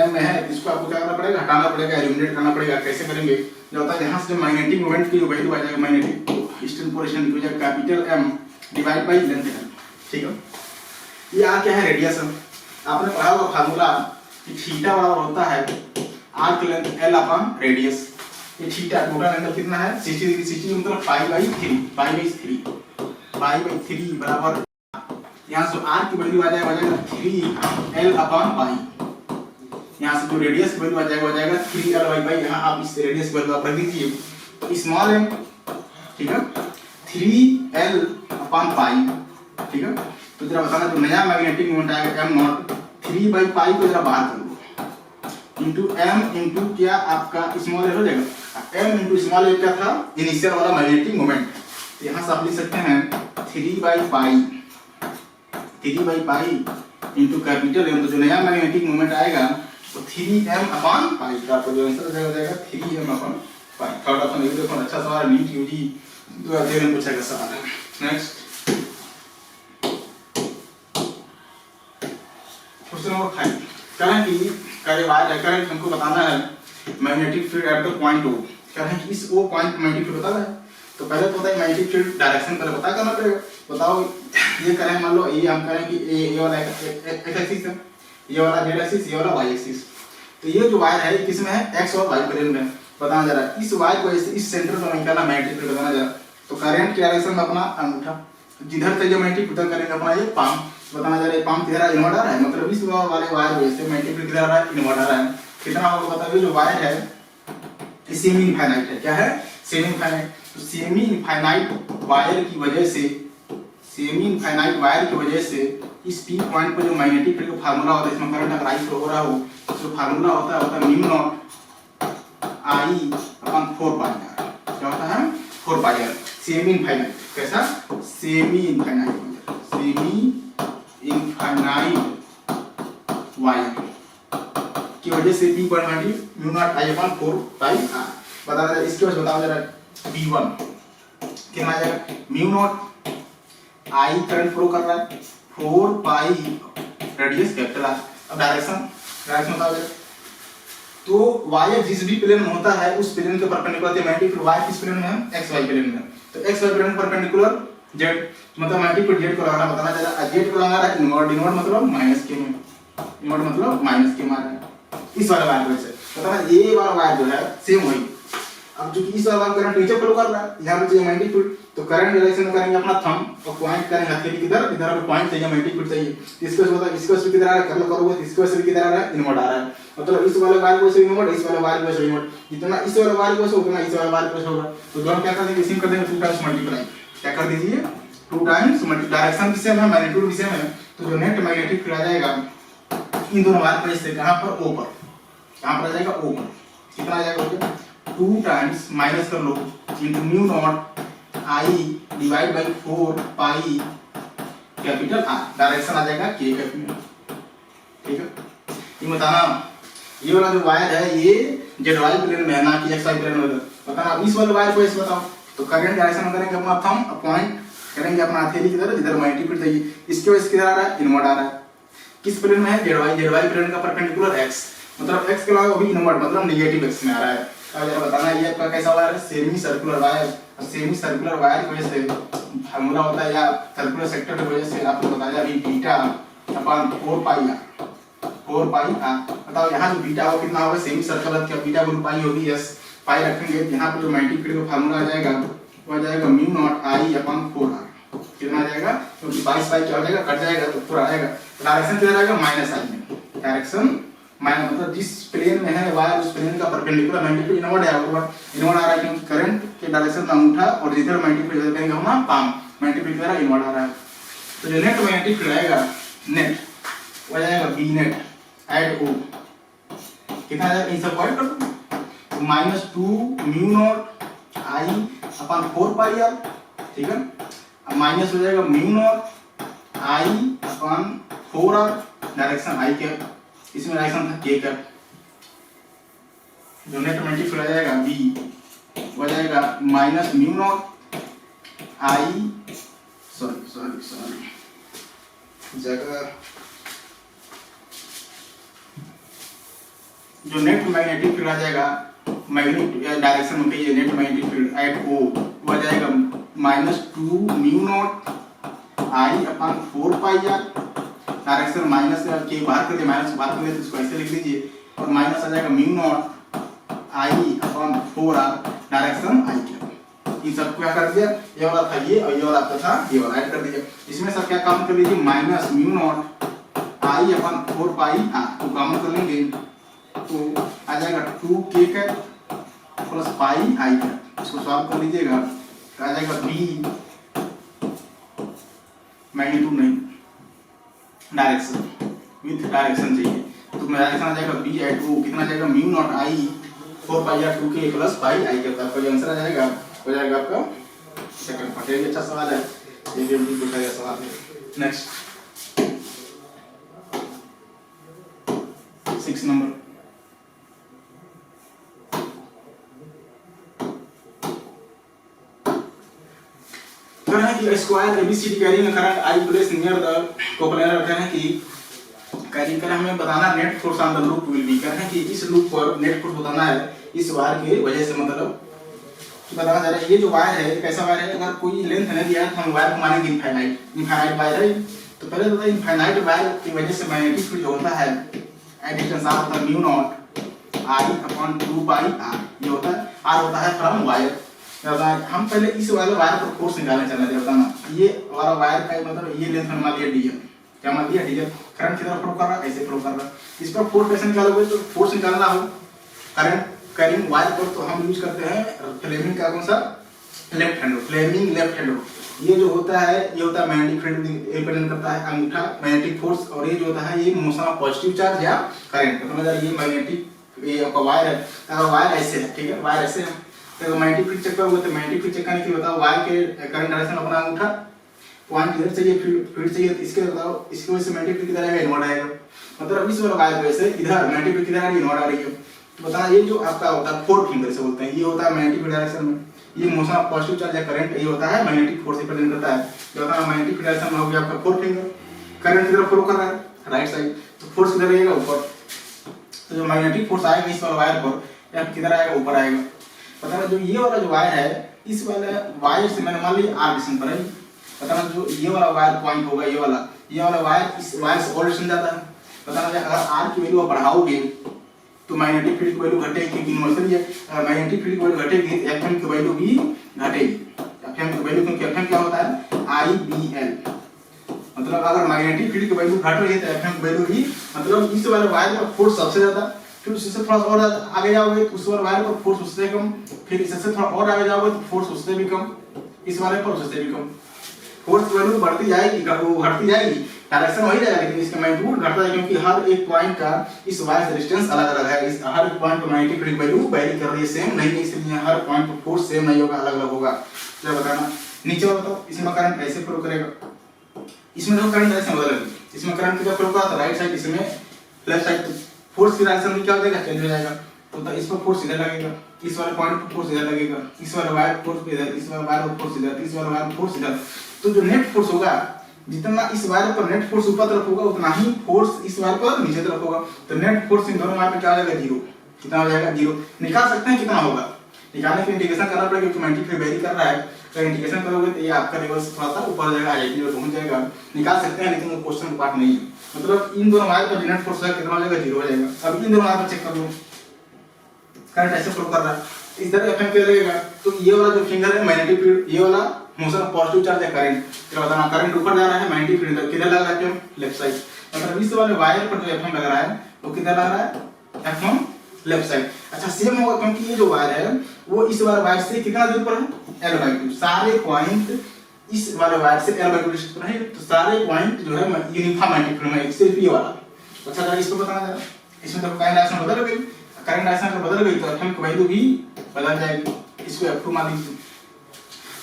Speaker 1: m में है, इसको आपको क्या करना पड़ेगा, हटाना पड़ेगा, एलिमिनेट करना पड़ेगा। कैसे करेंगे, जो होता है यहाँ से मैग्नेटिक मोमेंट की जो वैल्यू आ जाएगा, मैग्नेटिक ईस्टर्न पोर्शन की हो जाएगा capital M divide by length L, ठीक है। ये आर क्या है, रेडियस है। आपने पढ़ा होगा फार्मूला कि थीटा बराबर होता है arc length L upon radius. ये थीटा टोटल एंगल कितना है 60 डिग्री, 60 मतलब पाई बाई 3 बराबर यहाँ से आर की वैल्यू आ जाएगा 3L अपॉन पाई। यहाँ से जो रेडियस की वैल्यू आ जाएगा 3L बाई, यहाँ आप इस रेडियस की वैल्यू आप रख दीजिए तो स्मॉल m, ठीक है, 3L अपॉन पाई, ठीक है। तो जरा बताना जो नया मैग्नेटिक मोमेंट आएगा m नॉट 3 बाई पाई को जरा बाहर कर लो इंटू m इंटू क्या आपका स्मॉल l हो जाएगा, m इंटू स्मॉल l क्या था इनिशियल वाला मैग्नेटिक मोमेंट। तो यहाँ से आप लिख सकते हैं 3 by pi into capital M, तो जो नया मैग्नेटिक मोमेंट आएगा तो 3m अपॉन पाई का आपका जो आंसर हो जाएगा 3m upon pi. Third option ये देखो अच्छा सवाल नीट यूजी 2013 में पूछा गया सवाल है। नेक्स्ट क्वेश्चन नंबर 5, करंट हमको बताना है magnetic field at the point O। Current इस O पॉइंट मैग्नेटिक फील्ड बताना है तो पहले तो बताइए मैग्नेटिक फील्ड डायरेक्शन पहले पता करना पड़ेगा। बताओ ये करें, मान लो ये हम करें कि ये वाला एक एक्सिस है, ये वाला z एक्सिस, ये वाला y एक्सिस। तो ये जो वायर है किसमें है x और y प्लेन में। बताना जरा इस y को इस सेंटर से निकालना मैग्नेटिक फील्ड बताना जरा। तो करंट की डायरेक्शन में अपना अंगूठा, जिधर से जो मैग्नेटिक फील्ड करेंगे अपना ये पाम। बताना जरा ये पाम किधर है, इनवर्ट आ रहा है, मतलब इस वाले वायर वजह से मैग्नेटिक फील्ड किधर आ रहा है, इनवर्ट आ रहा है। कितना होगा बताइए। जो वायर है सेमी इनफाइनाइट है, क्या है सेमी इनफाइनाइट। तो सेमी इनफाइनाइट वायर की वजह से इस P पॉइंट पर जो मैग्नेटिक फील्ड का फार्मूला होता है, इसमें करंट अगर I फ्लो हो रहा हो तो जो फार्मूला होता है mu naught I upon 4 pi r। क्या होता है 4 पाई r। सेमी इनफाइनाइट कैसा, सेमी इनफाइनाइट वायर की वजह से P point magnetic mu naught I upon 4 pi r। बता दे इसके बाद बताओ जरा V1 कितना आ जाएगा, mu naught I current flow कर रहा है 4 पाई रेडियस कैपिटल R। अब डायरेक्शन बताओ जरा। तो y जिस भी प्लेन में होता है उस प्लेन के परपेंडिकुलर मैग्नेटिक फील्ड y किस प्लेन में है, xy प्लेन में। तो xy प्लेन के परपेंडिकुलर z मतलब मैग्नेटिक फील्ड z को लगाना बताना जरा। z को लगा रहा है इनवर्ट मतलब माइनस के में, इनवर्ट मतलब माइनस के मार रहा है इस वाले वायर से। बताना ये वाला वायर जो है सेम वही। अब जो इस वाला करंट नीचे फ्लो कर रहा है, यहां पे चाहिए मैग्नेटिक फील्ड, तो करंट डायरेक्शन में करेंगे अपना थंब और पॉइंट करेंगे हथेली किधर, इधर पे पॉइंट चाहिए मैग्नेटिक फील्ड चाहिए। इसको होता है इसको किधर आ रहा है, कर लो करोगे इसको से किधर आ रहा है, इनवर्ट आ रहा है। मतलब इस वाले वायर को से इनवर्ट, इस वाले वायर को से इनवर्ट, जितना इस वाले वायर को से उतना इस वाले वायर को से होगा। तो दोनों क्या कर देंगे, इसी कर देंगे 2 टाइम्स मल्टीप्लाई। क्या कर दीजिए 2 टाइम्स मल्टीप्लाई। डायरेक्शन भी सेम है, मैग्नीट्यूड भी सेम है, तो जो नेट मैग्नेटिक फील्ड आ जाएगा इन दोनों वायर पर से कहां पर, O पर। कहां पर आ जाएगा, O पर। कितना आ जाएगा 2 टाइम्स माइनस कर लो into mu naught I divide by 4 pi capital R। Direction आ जाएगा K कैपिटल, ठीक है। ये बताना ये वाला जो वायर है ये ZY प्लेन में है ना कि XY प्लेन में। बताना अब इस वाले वायर को ऐसे बताओ। तो करंट डायरेक्शन करेंगे अपना थंब पॉइंट करेंगे अपना हथेली की तरफ जिधर मैग्नेटिक फील्ड चाहिए। इसके वजह से किधर आ रहा है, इनवर्ट आ रहा है। किस प्लेन में है, ZY प्लेन का परपेंडिकुलर x, मतलब x के अलावा भी इनवर्ट मतलब नेगेटिव x में आ रहा है। अब जरा बताना ये आपका कैसा वायर है, सेमी सर्कुलर वायर। और सेमी सर्कुलर वायर की वजह से फार्मूला होता है या सर्कुलर सेक्टर की वजह से आपको बताया अभी बीटा अपॉन 4 पाई r। बताओ यहाँ जो बीटा हो कितना होगा, सेमी सर्कुलर का बीटा गुण पाई होगी, यस पाई रखेंगे। यहाँ पे जो मैग्नेटिक फील्ड का फार्मूला आ जाएगा वो आ जाएगा mu naught I upon 4r। कितना आ जाएगा, क्योंकि 22 पाई क्या हो जाएगा, कट जाएगा तो पूरा आएगा। डायरेक्शन किधर आएगा, माइनस I में। डायरेक्शन माइनस मतलब जिस प्लेन में है वायर उस प्लेन का परपेंडिकुलर मैग्नेटिक फील्ड इनवर्ट है, इनवर्ट आ रहा है क्योंकि करंट के डायरेक्शन में अंगूठा और जिधर मैग्नेटिक फील्ड करेंगे हम पाम, मैग्नेटिक फील्ड द्वारा इनवर्ट आ रहा है। तो जो नेट मैग्नेटिक फील्ड आएगा नेट वो जाएगा B नेट एट O। कितना आ जाएगा, इन सब पॉइंट कर दो -2 mu naught I upon 4 pi r, ठीक है। अब माइनस हो जाएगा mu naught I upon 4r। Direction I cap, इसमें डायरेक्शन था K कैप। जो नेट मैग्नेटिक फील्ड आ जाएगा B हो जाएगा minus mu naught I sorry जगह जो नेट मैग्नेटिक फील्ड आ जाएगा मैग्नेटिक डायरेक्शन में कहिए net magnetic field at O हो जाएगा -2 mu naught I upon 4 pi R. Direction minus के बाहर कर दिया, माइनस बाहर कर दिया तो इसको ऐसे लिख लीजिए और माइनस आ जाएगा mu naught I upon 4 R direction I के। इन सबको क्या कर दिया, ये वाला था ये और ये वाला आपका था ये वाला, ऐड कर दीजिए। इसमें सब क्या काम कर लीजिए, minus mu naught I upon 4 pi R को कॉमन कर लेंगे तो आ जाएगा 2k cap plus pi I cap. इसको सॉल्व कर लीजिएगा तो आ जाएगा b मैग्नीट्यूड नहीं डायरेक्शन, विथ डायरेक्शन चाहिए तो डायरेक्शन आ जाएगा b एट o कितना आ जाएगा mu naught I 4 pi R 2k plus pi I cap. आपका जो आंसर आ जाएगा हो जाएगा आपका सेकंड पार्ट। ये भी अच्छा सवाल है, ये भी हमको पूछा गया सवाल है। नेक्स्ट 6 नंबर, कहना है कि square ABCD carrying current I place near the coplanar. कहना है कि कैरिंग करंट हमें बताना net force on the loop will be. कहना है कि इस लूप पर नेट फोर्स बताना है इस वायर के वजह से, मतलब बताना जा रहा है ये जो वायर है कैसा वायर है। अगर कोई लेंथ नहीं दिया तो हम वायर को मानेंगे इनफाइनाइट, इनफाइनाइट वायर है। तो पहले तो इनफाइनाइट वायर की वजह से मैग्नेटिक फील्ड होता है एट डिस्टेंस आर होता है mu naught I upon 2 pi R. ये होता है आर होता है फ्रॉम वायर। हम पहले इस वाले वायर पर फोर्स निकालना चाहते हैं। बताना ये वाला वायर का मतलब ये लेंथ मान लिया डी, क्या मान लिया डी, करंट किधर फ्लो कर रहा है, ऐसे फ्लो कर रहा है। इस पर फोर्स कैसे निकालोगे, तो फोर्स निकालना हो करंट कैरिंग वायर पर तो हम यूज करते हैं फ्लेमिंग का कौन सा left hand, Fleming left hand. ये जो होता है ये होता है मैग्नेटिक फील्ड रिप्रेजेंट करता है अंगूठा मैग्नेटिक फोर्स, और ये जो होता है ये मोशन ऑफ पॉजिटिव चार्ज या करंट। तो समझ ये मैग्नेटिक ये आपका वायर है। अगर वायर ऐसे है, ठीक है, वायर ऐसे है तो मैग्नेटिक फील्ड चेक करोगे तो मैग्नेटिक फील्ड चेक करने के लिए बताओ वायर के करंट डायरेक्शन अपना अंगूठा पॉइंट इधर चाहिए, फील्ड चाहिए तो इसके बताओ इसकी वजह से मैग्नेटिक फील्ड किधर आएगा, इनवर्ड आएगा। मतलब इस वाला वायर की वजह से इधर मैग्नेटिक फील्ड किधर आ रही है, इनवर्ड आ रही है। तो बताना ये जो आपका होता है 4 फिंगर से बोलते हैं, ये होता है मैग्नेटिक डायरेक्शन में, ये मोशन ऑफ पॉजिटिव चार्ज या करंट ये होता है मैग्नेटिक फोर्स रिप्रेजेंट करता है। जो होता है मैग्नेटिक डायरेक्शन में हो गया आपका 4 फिंगर, करंट किधर फ्लो कर रहा है राइट साइड, तो फोर्स किधर रहेगा ऊपर। तो जो मैग्नेटिक फोर्स आएगा इस वाला वायर पर या किधर आएगा, ऊपर आएगा। बताना जो ये वाला जो वायर है इस वाले वायर से मैंने मान लिया आर डिस्टेंस पर है। बताना जो ये वाला वायर पॉइंट होगा ये वाला वायर इस वायर से और डिस्टेंस जाता है। बताना अगर आर की वैल्यू बढ़ाओगे तो मैग्नेटिक फील्ड की वैल्यू घटेगी, क्योंकि यूनिवर्सल है। मैग्नेटिक फील्ड की वैल्यू घटेगी तो एफएम की वैल्यू भी घटेगी। एफएम की वैल्यू, क्योंकि एफएम क्या होता है आईबीएल, मतलब अगर मैग्नेटिक फील्ड की वैल्यू घट रही है तो एफएम की वैल्यू भी, मतलब इस वाले वायर का फोर्स सबसे ज्यादा, फिर उससे थोड़ा और आगे जाओगे तो उस वाले वायर पर फोर्स उससे कम, फिर इससे थोड़ा और आगे जाओगे तो फोर्स उससे भी कम, इस वाले पर उससे भी कम। फोर्स की वैल्यू बढ़ती जाएगी, वो घटती जाएगी, डायरेक्शन वही जाएगा लेकिन इसका मैग्नीट्यूड घटता है, क्योंकि हर एक पॉइंट का इस वायर से डिस्टेंस अलग अलग है। इस हर एक पॉइंट पर मैग्नेटिक फील्ड वैल्यू वेरी कर रही है, सेम नहीं है, इसलिए हर पॉइंट पर फोर्स सेम नहीं होगा, अलग अलग होगा। चलो बताना नीचे बताओ इसमें करंट ऐसे फ्लो करेगा, इसमें जो करंट ऐसे बदलेगा, इसमें करंट किधर फ्लो करा था राइट साइड, इसमें लेफ्ट साइड। फोर्स की डायरेक्शन में क्या हो जाएगा, चेंज हो जाएगा। तो इस पर फोर्स इधर लगेगा, इस वाले पॉइंट पर फोर्स इधर लगेगा, इस वाले वायर फोर्स इधर, इस वाले वायर पर फोर्स इधर, इस वाले वायर पर फोर्स इधर। तो जो नेट फोर्स होगा, जितना इस वायर पर नेट फोर्स ऊपर तरफ होगा उतना ही फोर्स इस वायर पर नीचे तरफ होगा। तो नेट फोर्स इन दोनों वायर पे क्या आ जाएगा, जीरो। कितना हो जाएगा, जीरो। निकाल सकते हैं कितना होगा, निकालने के लिए इंटीग्रेशन करना पड़ेगा क्योंकि मैग्नेटिक फील्ड वेरी कर रहा है। तो इंटीग्रेशन करोगे तो ये आपका रिवर्स थोड़ा सा ऊपर जाएगा, आईआईटी में पहुंच जाएगा। निकाल सकते हैं लेकिन वो क्वेश्चन का पार्ट नहीं है। मतलब इन दोनों वायर पर नेट फोर्स कितना हो जाएगा, जीरो हो जाएगा। अब इन दोनों वायर पर चेक कर लो, करंट ऐसे फ्लो कर रहा है, इधर एफएम क्या लगेगा, तो ये वाला जो फिंगर है मैग्नेटिक फील्ड, ये वाला मोशन ऑफ पॉजिटिव चार्ज है करंट। तो बताना करंट ऊपर जा रहा है, मैग्नेटिक फील्ड किधर लग रहा है, लेफ्ट साइड। मतलब इस वाले वायर पर जो एफएम लग रहा है वो किधर लग रहा है, एफएम लेफ्ट साइड। अच्छा सेम होगा क्योंकि ये जो वायर है वो इस वाले वायर से कितना दूर पर है, L/2। सारे पॉइंट इस वाले वायर से L/2 डिस्टेंस पर है, तो सारे पॉइंट जो है यूनिफॉर्म मैग्नेटिक फील्ड में, सिर्फ ये वाला। अच्छा जरा इसको बताना जरा, इसमें तो करंट डायरेक्शन बदल गई, करंट डायरेक्शन बदल गई तो एफएम की वैल्यू भी बदल जाएगी। इसको F2 मान लीजिए।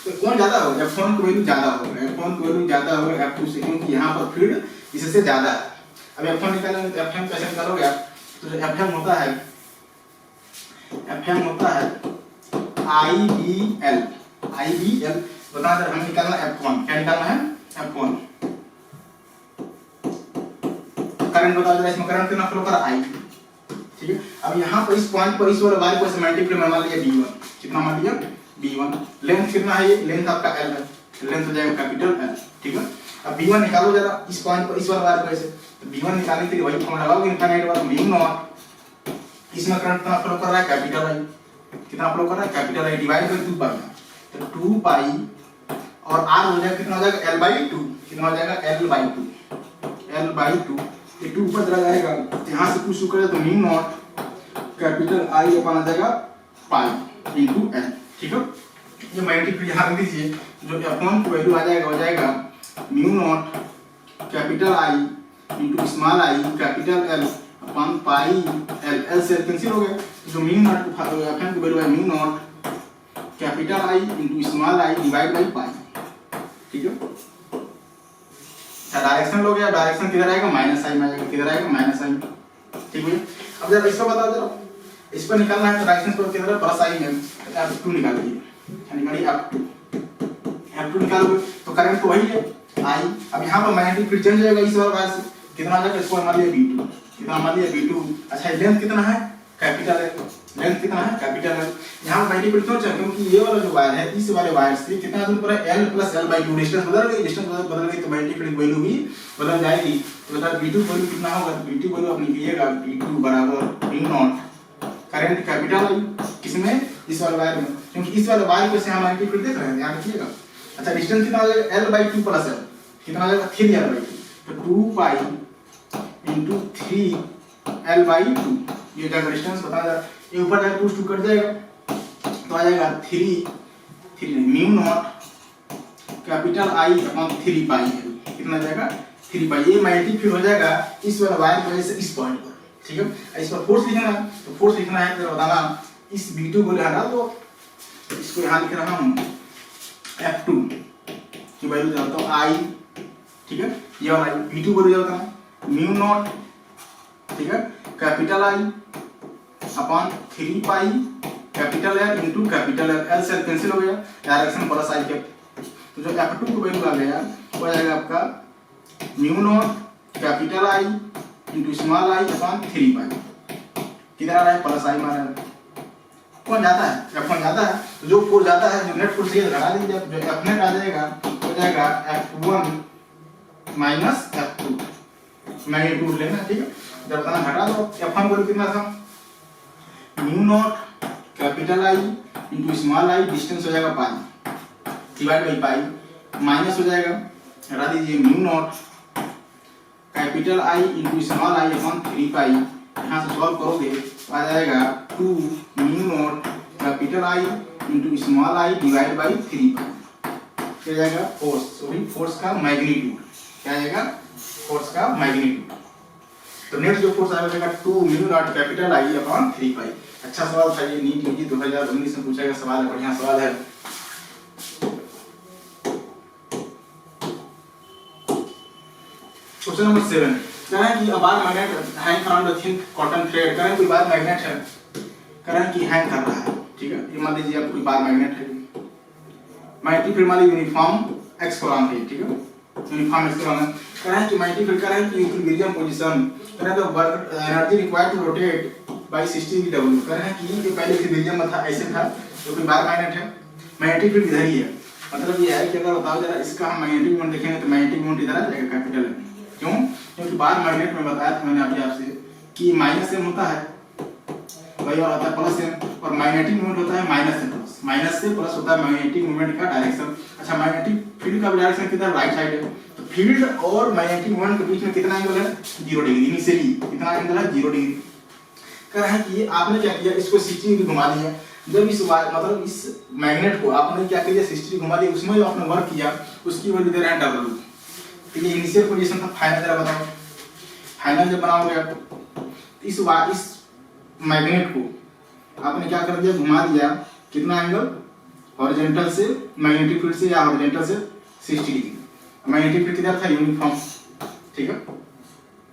Speaker 1: तो कौन ज्यादा होगा, F1 की वैल्यू ज्यादा होगा, F1 की वैल्यू ज्यादा होगा F2 से, क्योंकि यहाँ पर फील्ड इससे ज्यादा है। अब F1 निकालेंगे तो Fm कैसे निकालोगे आप, तो Fm होता है IBL, बता दे हमें निकालना F1, क्या निकालना है F1। करंट बता दे, इसमें करंट कितना फ्लो कर रहा है, ठीक है। अब यहाँ पर इस पॉइंट पर इस वाले वायर को मैग्नेटिक फील्ड मान लिया V1, कितना मान लिया B1। लेंथ कितना है, ये लेंथ आपका L है, लेंथ हो जाएगा कैपिटल L, ठीक है। अब B1 निकालो जरा इस पॉइंट पर, इस वाला वायर पर ऐसे, तो B1 निकालने के लिए वही फॉर्मूला लगाओगे इनफाइनाइट वाला, म्यू नॉट, इसमें करंट कितना फ्लो कर रहा है, कैपिटल I, कितना फ्लो कर रहा है, कैपिटल I डिवाइड बाय 2 पाई, तो 2 पाई और R हो जाएगा कितना हो जाएगा L/2, कितना हो जाएगा L/2, ये 2 ऊपर चला जाएगा, यहाँ से कुछ शुरू करें तो म्यू नॉट कैपिटल I अपन आ जाएगा पाई इनटू L, ठीक है। ये मैग्नेटिक फील्ड यहाँ रख दीजिए, जो F1 की वैल्यू आ जाएगा, हो जाएगा mu not capital I into small I capital L upon pi L, L से कैंसिल हो गया, जो म्यू नॉट F1 की वैल्यू है mu not capital I into small I divide by pi, ठीक है। डायरेक्शन हो गया, डायरेक्शन किधर आएगा, माइनस I में आएगा, किधर आएगा, माइनस I, ठीक है। अब जरा इसको बताओ जरा, इस पर निकालना है तो डायरेक्शन पर किधर है, प्लस I में, F2 निकालिए, निकालिए F2 निकालोगे तो करंट तो वही है I। अब यहाँ पर मैग्नेटिक फील्ड चेंज हो जाएगा इस वाले वायर से, कितना आ जाएगा, इसको मान लिया B2, कितना मान लिया B2। अच्छा लेंथ कितना है, कैपिटल है, लेंथ कितना है, कैपिटल है। यहाँ मैग्नेटिक फील्ड क्यों चाहिए, क्योंकि ये वाला जो वायर है, इस वाले वायर से कितना दूर पर है, L + L/2, डिस्टेंस बदल गई, डिस्टेंस बदल गई तो मैग्नेटिक फील्ड वैल्यू भी बदल जाएगी। तो बता B2 वैल्यू कितना होगा, तो B2 वैल्यू आप निकालिएगा, B2 बराबर mu naught current capital I, किसमें, इस वाले वायर में, क्योंकि इस वाले वायर को से हम मैग्नेटिक फील्ड देख रहे हैं, ध्यान रखिएगा। अच्छा डिस्टेंस कितना हो जाएगा, L/2 + L, कितना हो जाएगा, 3L/2, तो 2 पाई इनटू 3L/2, ये जाएगा डिस्टेंस, बता जा ये ऊपर जाकर 2 कट जाएगा तो आ जाएगा 3 mu naught capital I upon 3 pi L, कितना जाएगा, 3 पाई। ये मैग्नेटिक फील्ड हो जाएगा इस वाला वायर की वजह से इस पॉइंट पर, ठीक है। इस पर फोर्स लिखना है, तो फोर्स लिखना है तो बताना, इस B2 को हटा दो, इसको यहाँ लिख रहा हूँ F2 की वैल्यू जानता हूँ I, ठीक है। ये वाला B2 को जानता हूँ म्यू नॉट, ठीक है, capital I upon 3 pi capital L into capital L, L से कैंसिल हो गया, डायरेक्शन प्लस I के, तो जो F2 को वैल्यू आ गया वो आ जाएगा आपका mu naught capital I into small I upon 3 पाई, किधर आ रहा है, प्लस I में आ रहा है, कौन जाता है, F1 जाता है, तो जो फोर्स जाता है, जो नेट फोर्स है घटा दीजिए, जो F नेट आ जाएगा हो जाएगा F1 माइनस F2, मैग्नीट्यूड लेना, ठीक है। जब बताना घटा दो, F1 को कितना था, mu naught capital I into small I, distance हो जाएगा pi divide by pi, minus हो जाएगा, हटा दीजिए mu naught capital I into small I upon 3 पाई, यहाँ से सॉल्व करोगे तो आ जाएगा 2 mu not capital I into small I divide bye 3 पाई, क्या जाएगा, फोर्स, सॉरी फोर्स का मैग्नीट्यूड, क्या आएगा, फोर्स का मैग्नीट्यूड। तो नेक्स्ट जो फोर्स आएगा 2 mu not capital I upon 3 पाई। अच्छा सवाल था ये, नीट यूजी 2019 में पूछा गया सवाल है, बढ़िया सवाल है। क्वेश्चन नंबर 7, कह रहे हैं कि a bar magnet hang around the thin cotton thread, कह रहे हैं कोई बार मैग्नेट है, कह रहे हैं कि हैंग कर रहा है, ठीक है। ये मान लीजिए आप कोई बार मैग्नेट है, मैग्नेटिक फील्ड मान लीजिए यूनिफॉर्म एक्स है, ठीक है, यूनिफॉर्म एक्स है, कह रहे हैं कि मैग्नेटिक फील्ड, कह रहे हैं कि इक्विलिब्रियम पोजीशन, कह रहे हैं the work energy required to rotate by 60 W, कह रहे हैं कि जो पहले इक्विलिब्रियम में था ऐसे था, जो कोई बार मैग्नेट है, मैग्नेटिक फील्ड इधर ही है, मतलब ये है कि अगर बताओ जरा इसका हम मैग्नेटिक मोमेंट देखेंगे तो मैग्नेटिक मोमेंट इधर आ जाएगा, कैपिटल है, क्यों, क्योंकि बार मैग्नेट में बताया था मैंने अभी आपसे कि माइनस m होता है, वही और होता है प्लस m, और मैग्नेटिक मोमेंट होता है माइनस से प्लस, माइनस से प्लस होता है मैग्नेटिक मोमेंट का डायरेक्शन। अच्छा मैग्नेटिक फील्ड का डायरेक्शन किधर, राइट साइड है, तो फील्ड और मैग्नेटिक मोमेंट के बीच में कितना एंगल है, 0 डिग्री, इनिशियली कितना एंगल है, 0 डिग्री। कह रहा है कि आपने क्या किया, इसको 60 डिग्री घुमा दिया, जब इस मतलब इस मैग्नेट को आपने क्या किया, 60 डिग्री घुमा दिया, उसमें जो आपने वर्क किया उसकी वैल्यू दे रहा है W। तो ये इनिशियल पोजीशन था, फाइनल जरा बताओ, फाइनल जब बनाओगे आप इस मैग्नेट को आपने क्या कर दिया, घुमा दिया, कितना एंगल, हॉरिजॉन्टल से मैग्नेटिक फील्ड से या हॉरिजॉन्टल से 60 डिग्री, मैग्नेटिक फील्ड किधर था, यूनिफॉर्म, ठीक है,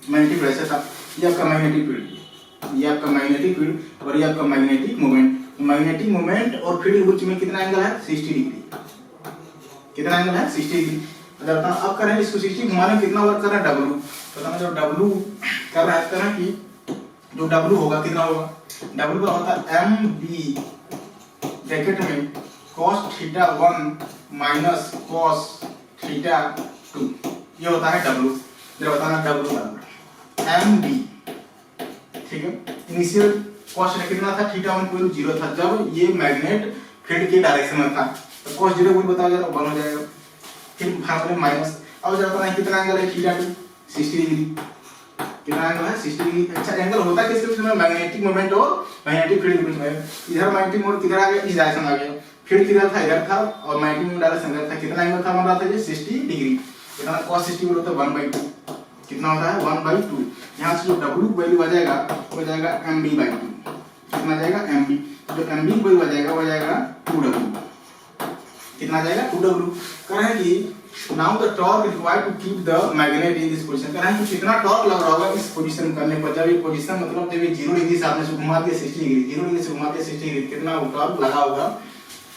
Speaker 1: मैग्नेटिक फील्ड ऐसा था, ये आपका मैग्नेटिक फील्ड, ये आपका मैग्नेटिक फील्ड और ये आपका मैग्नेटिक मोमेंट, मैग्नेटिक मोमेंट और फील्ड के बीच में कितना एंगल है, 60 डिग्री, कितना एंगल है, 60 डिग्री। अब कर रहे हैं इसको 60 घुमाने में कितना वर्क कर रहा है, W, तो जो W कर रहा है, इस तरह की जो W होगा कितना होगा, W का होता है MB ब्रैकेट में cos theta 1 minus cos theta 2, ये होता है W। जरा बताना W बराबर MB, ठीक है। इनिशियल कॉस कितना था, थीटा 1 इक्वल 0 था जब ये मैग्नेट फील्ड के डायरेक्शन में था, तो cos 0 इक्वल बताओ जरा 1 हो जाएगा। फिर फार्मूले माइनस, अब जरा बताना कितना एंगल है थीटा 2, 60 डिग्री। कितना एंगल है, 60 डिग्री। अच्छा एंगल होता किसके बीच में, मैग्नेटिक मोमेंट और मैग्नेटिक फील्ड के बीच में। इधर मैग्नेटिक मोमेंट किधर आ गया, इस डायरेक्शन आ गया, फील्ड किधर था, इधर था, और मैग्नेटिक डायरेक्शन इधर था। कितना एंगल था बन रहा था ये 60 डिग्री। कितना cos 60 बोलो तो 1/2, कितना होता है 1/2। यहाँ से जो W वैल्यू आ जाएगा वो जाएगा MB/2। कितना जाएगा MB, जो MB वैल्यू आ जाएगा वो जाएगा 2W। कितना जाएगा 2W। कह रहे हैं कि now the torque required to keep the magnet in this position. कह रहे हैं कि कितना टॉर्क लग रहा होगा इस पोजीशन करने पर, जब ये पोजीशन मतलब जब ये 0 डिग्री से आपने से घुमा दिया 60 डिग्री, 0 डिग्री से घुमा दिया 60 डिग्री, कितना वो टॉर्क लगा होगा।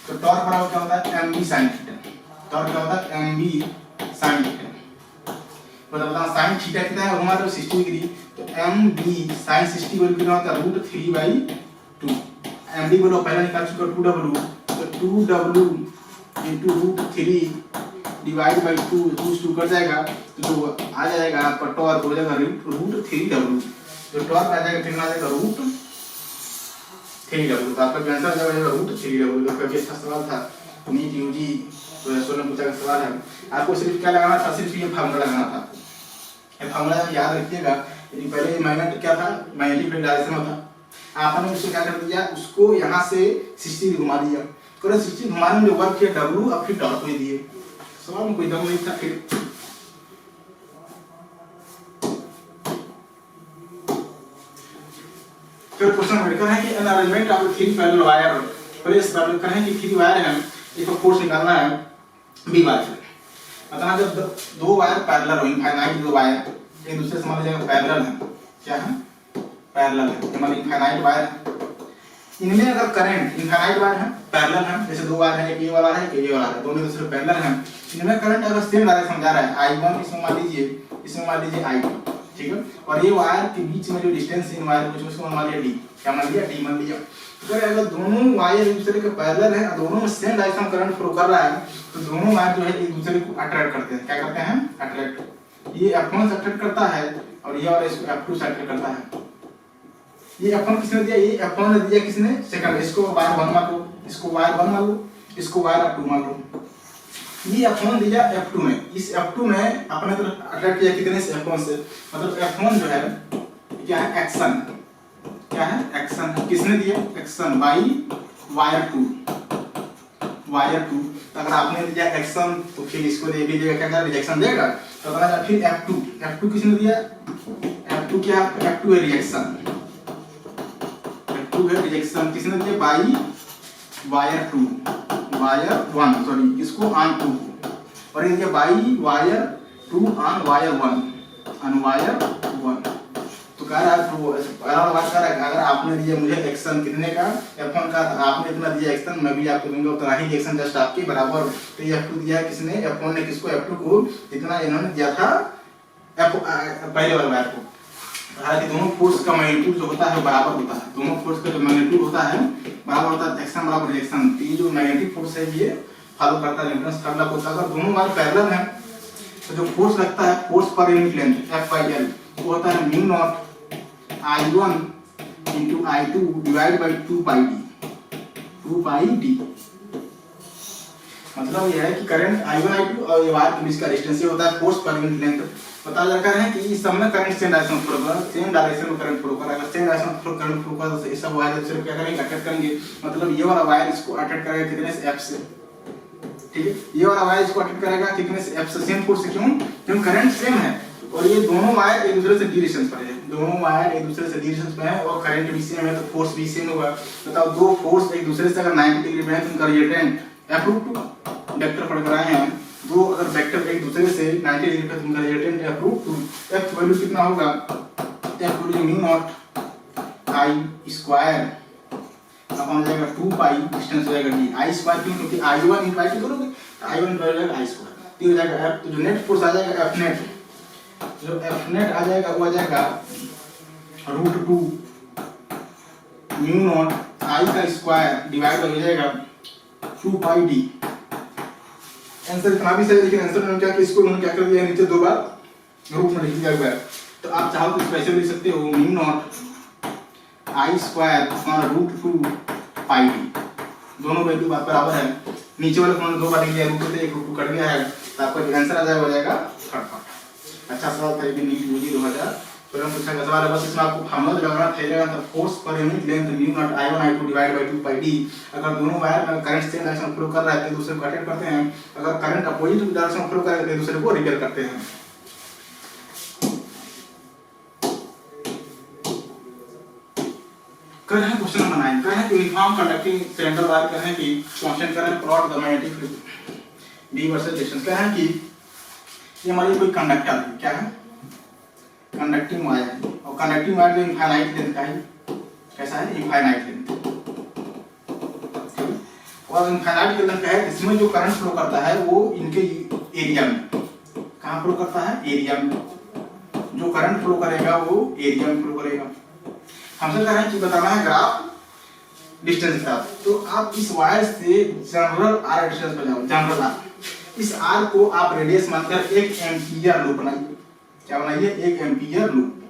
Speaker 1: तो टॉर्क बराबर क्या होता है MB sin थीटा। टॉर्क क्या होता है MB sin थीटा। मतलब बताओ sin थीटा कितना है, घुमा दो 60 डिग्री, तो MB sin 60 को कितना होता है √3/2। MB बोलो पहले निकाल चुका 2W, तो 2W into √3 divide by 2, 2 cut जाएगा, तो जो आ जाएगा आपका टॉर्क हो जाएगा √3W। जो टॉर्क आ जाएगा कितना आ जाएगा √3W। तो आपका आंसर आ जाएगा √3W। तो काफी अच्छा सवाल था, नीट यूजी 2016 में पूछा गया सवाल है। आपको सिर्फ क्या लगाना था, सिर्फ ये फार्मूला लगाना था। ये फार्मूला याद रखिएगा। पहले मैग्नेट क्या था, मैग्नेटिक फील्ड डायरेक्शन में था, आपने उसको क्या कर दिया, उसको यहाँ से 60 डिग्री घुमा दिया। तो 60 घुमाने में जो वर्क किया W, अब फिर टॉर्क दे दिए। सवाल में कोई दम नहीं था। फिर क्वेश्चन नंबर है कि an arrangement of 3 parallel wire press कर रहे हैं कि 3 वायर हैं, एक फोर्स निकालना है B वायर से। मतलब जब 2 वायर पैरेलल हो, इनफाइनाइट 2 वायर एक दूसरे से मान लीजिए पैरेलल है, क्या है पैरेलल है, मतलब इनफाइनाइट वायर है। इनमें अगर करंट इनफाइनाइट वायर है, पैरेलल है, जैसे 2 वायर है, एक ये वाला है, एक ये वाला है, दोनों दूसरे पैरेलल हैं। इनमें करंट अगर सेम डायरेक्शन जा रहा है, I1 इसमें मान लीजिए, इसमें मान लीजिए I2, ठीक है। और ये वायर के बीच में जो डिस्टेंस इन वायर के बीच में मान लिया D, क्या मान लिया D मान लिया। तो अगर दोनों वायर एक दूसरे के पैरेलल हैं और दोनों में सेम डायरेक्शन करंट फ्लो कर रहा है, तो दोनों वायर जो है एक दूसरे को अट्रैक्ट करते हैं। क्या करते हैं, अट्रैक्ट। ये F1 से अट्रैक्ट करता है और ये वाला इसको F2 से अट्रैक्ट करता है। ये F1 किसने दिया, ये F1 ने दिया किसने, सेकंड। इसको वायर 1 मान लो, इसको वायर 1 मान लो, इसको वायर 2 मान लो। ये F1 दिया F2 ने, इस F2 ने अपने तरफ अट्रैक्ट किया कितने से, F1 से। मतलब F1 जो है क्या है, एक्शन, क्या है एक्शन। किसने दिया, एक्शन बाई वायर 2, वायर 2। तो अगर आपने दिया एक्शन तो फिर इसको दे भी देगा, क्या करेगा, रिएक्शन देगा। तो अगर फिर F2 किसने दिया, F2 क्या है, F2 है रिएक्शन, F2 है रिएक्शन। किसने दिया, बाई वायर 2, वायर 1 सॉरी, इसको ऑन 2, और ये दिया by wire 2 on wire 1, on wire 1। तो कह रहा है तो बात कर रहा है, अगर आपने दिया मुझे एक्शन कितने का, F1 का, आपने इतना दिया एक्शन, मैं भी आपको दूंगा उतना ही एक्शन जस्ट आपके बराबर। तो ये F2 दिया है किसने, F1 ने किसको, F2 को, जितना इन्होंने दिया था पहले वाले वायर को। हालांकि दोनों फोर्स का मैग्नीट्यूड जो होता है बराबर होता है, दोनों फोर्स का जो मैग्नीट्यूड होता है बराबर होता है, एक्शन बराबर रिएक्शन। तो ये जो मैग्नेटिक फोर्स है ये फॉलो करता है न्यूटन्स का लॉ। अगर दोनों वायर पैरेलल हैं तो जो फोर्स लगता है, force per unit length F/L, वो होता है mu not I1 into I2 divide by 2πd। मतलब यह है कि करंट I1 I2 और ये वायर के बीच का डिस्टेंस ये होता है फोर्स पर यूनिट लेंथ। पता लगा है कि इस सब में करंट सेम डायरेक्शन में फ्लो कर रहा है, सेम डायरेक्शन में करंट फ्लो कर रहा है। अगर सेम डायरेक्शन में करंट फ्लो कर रहा है तो ये सब वायर सिर्फ क्या करेंगे, अट्रैक्ट करेंगे। मतलब ये वाला वायर इसको अट्रैक्ट करेगा कितने से, F से, ठीक है। ये वाला वायर इसको अट्रैक्ट करेगा कितने से, F से। सेम फोर्स से, क्यों करंट सेम है और ये दोनों वायर एक दूसरे से डी डिस्टेंस पर है, दोनों वायर एक दूसरे से डी डिस्टेंस पर है और करंट भी सेम है, तो फोर्स भी सेम होगा। बताओ दो फोर्स एक दूसरे से अगर 90 डिग्री पे है तो उनका रिजल्टेंट F√2 वेक्टर पढ़ कर आए हैं। दो अगर वेक्टर एक दूसरे से 90 डिग्री पे तो उनका रिजल्टेंट F√2। F वैल्यू कितना होगा, F value mu naught I square upon जाएगा 2π, डिस्टेंस हो जाएगा d I स्क्वायर, क्योंकि I1 इंटू I2 करोगे तो I1 हो जाएगा I स्क्वायर, तो हो जाएगा F। तो जो नेट फोर्स आ जाएगा F नेट, जो F नेट आ जाएगा वो आ जाएगा √2 म्यू नॉट I का स्क्वायर डिवाइड हो जाएगा 2 पाई डी। आंसर इतना भी सही, लेकिन आंसर में क्या कि इसको उन्होंने क्या कर दिया, नीचे दो बार रूप में लिख दिया हुआ है। तो आप चाहो तो इसको ऐसे लिख सकते हो, म्यू नॉट आई स्क्वायर अपॉन रूट 2 पाई डी। दोनों वैल्यू बात बराबर है, नीचे वाले को दो बार लिख दिया, रूट से एक रूट कट गया है, तो आपका जो आंसर आ जाएगा हो जाएगा थर्ड पार्ट। अच्छा सवाल था ये नीट यूजी 2000 पर हम पूछा का सवाल है। बस इसमें आपको फार्मूला लगाना था, तो force per unit length mu naught I1 I2 divide by 2 pi D. अगर दोनों वायर में करंट सेम डायरेक्शन फ्लो कर रहा है तो दूसरे को अटेंड करते हैं, अगर करंट अपोजिट डायरेक्शन फ्लो कर रहा है तो दूसरे को रिपेल करते हैं। कर है क्वेश्चन नंबर 9, कर है कि यूनिफॉर्म कंडक्टिंग सिलेंडर वायर कर है कि क्वेश्चन कर है plot the magnetic field D versus distance. कह रहे हैं कि ये हमारी कोई कंडक्टर है, क्या है कंडक्टिंग वायर, और कंडक्टिंग वायर जो इनफाइनाइट लेंथ का है, कैसा है इनफाइनाइट लेंथ, और इनफाइनाइट लेंथ का है, इसमें जो करंट फ्लो करता है वो इनके एरिया में, कहां फ्लो करता है एरिया में, जो करंट फ्लो करेगा वो एरिया में फ्लो करेगा। हमसे कह रहे हैं कि बताना है ग्राफ डिस्टेंस के साथ, तो आप इस वायर से जनरल आर डिस्टेंस पर जाओ, जनरल आर, इस आर को आप रेडियस मानकर एक एम्पियर लूप बनाइए। क्या बनाइए, एक एम्पियर लूप,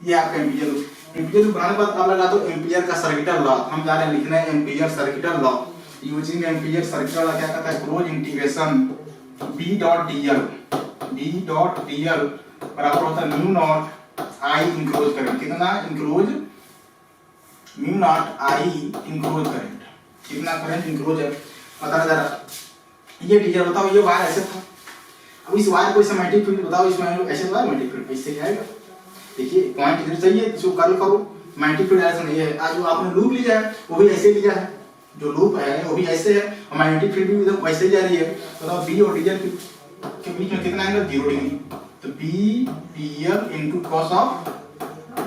Speaker 1: ये आपका एम्पियर लूप। एम्पियर लूप बनाने के बाद आप लगा दो एम्पियर का सर्किटल लॉ। हम जा रहे हैं लिखना है ampere circuital law. Using ampere circuital law क्या कहता है, close integration B dot dl बराबर होता है म्यू नॉट आई इंक्लोज करंट, कितना इंक्लोज म्यू नॉट आई इंक्लोज करंट, कितना करंट इंक्लोज है बताना जरा। ये डीजल बताओ, ये वायर ऐसे था, अब इस वायर को इस मैग्नेटिक फील्ड बताओ, इसमें ऐसे वायर मैग्नेटिक फील्ड इससे क्या आएगा, देखिए पॉइंट इधर चाहिए, इसको कर्ल करो, मैग्नेटिक फील्ड ऐसे नहीं है। आज जो आपने लूप लिया है वो भी ऐसे लिया है, जो लूप है वो भी ऐसे है, और मैग्नेटिक फील्ड भी एकदम वैसे जा रही है। बताओ बी और डीजल के बीच में कितना एंगल 0 डिग्री, तो B DL into cos of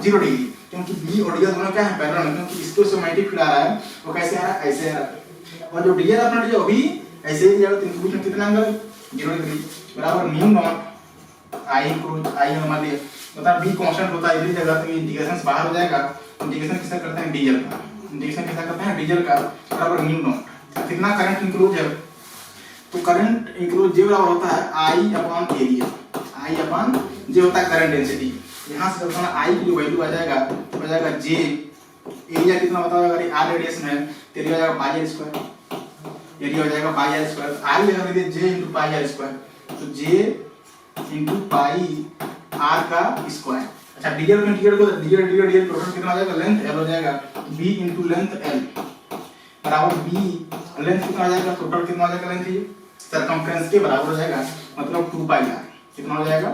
Speaker 1: 0 degree, क्योंकि बी और डीएल दोनों क्या है पैरेलल, क्योंकि इसको से मैग्नेटिक फील्ड आ रहा है वो कैसे आ रहा है ऐसे आ रहा है, और जो डीएल अपना लिया वो भी ऐसे ही जाएगा, तो इनके बीच में कितना एंगल 0 डिग्री बराबर म्यू नॉट आई इंक्लूड आई हमारे लिए मतलब बी कांस्टेंट होता है इसी जगह, तो इंटीग्रेशन से बाहर हो जाएगा। इंटीग्रेशन किसका करते हैं डीजल का, इंटीग्रेशन किसका करते हैं डीजल का बराबर म्यू नॉट, कितना करंट इंक्लूड है, तो करंट इंक्लूड जे बराबर होता है आई अपॉन एरिया, आई अपॉन जे होता है करंट डेंसिटी। यहां से जब आई की जो वैल्यू आ जाएगा हो जाएगा जे, एरिया कितना बताओ, अगर आर रेडियस में है तो एरिया हो जाएगा पाई आर स्क्वायर, एरिया हो जाएगा पाई आर स्क्वायर, आई अगर दे जे इनटू पाई आर स्क्वायर, तो जे इनटू पाई आर का स्क्वायर। अच्छा डीएल में डीएल को डीएल टोटल कितना हो जाएगा, लेंथ एल हो जाएगा, बी इनटू लेंथ एल बराबर बी लेंथ कितना हो जाएगा, टोटल कितना हो जाएगा लेंथ, ये सरकमफ्रेंस के बराबर हो जाएगा, मतलब 2 पाई आर, कितना हो जाएगा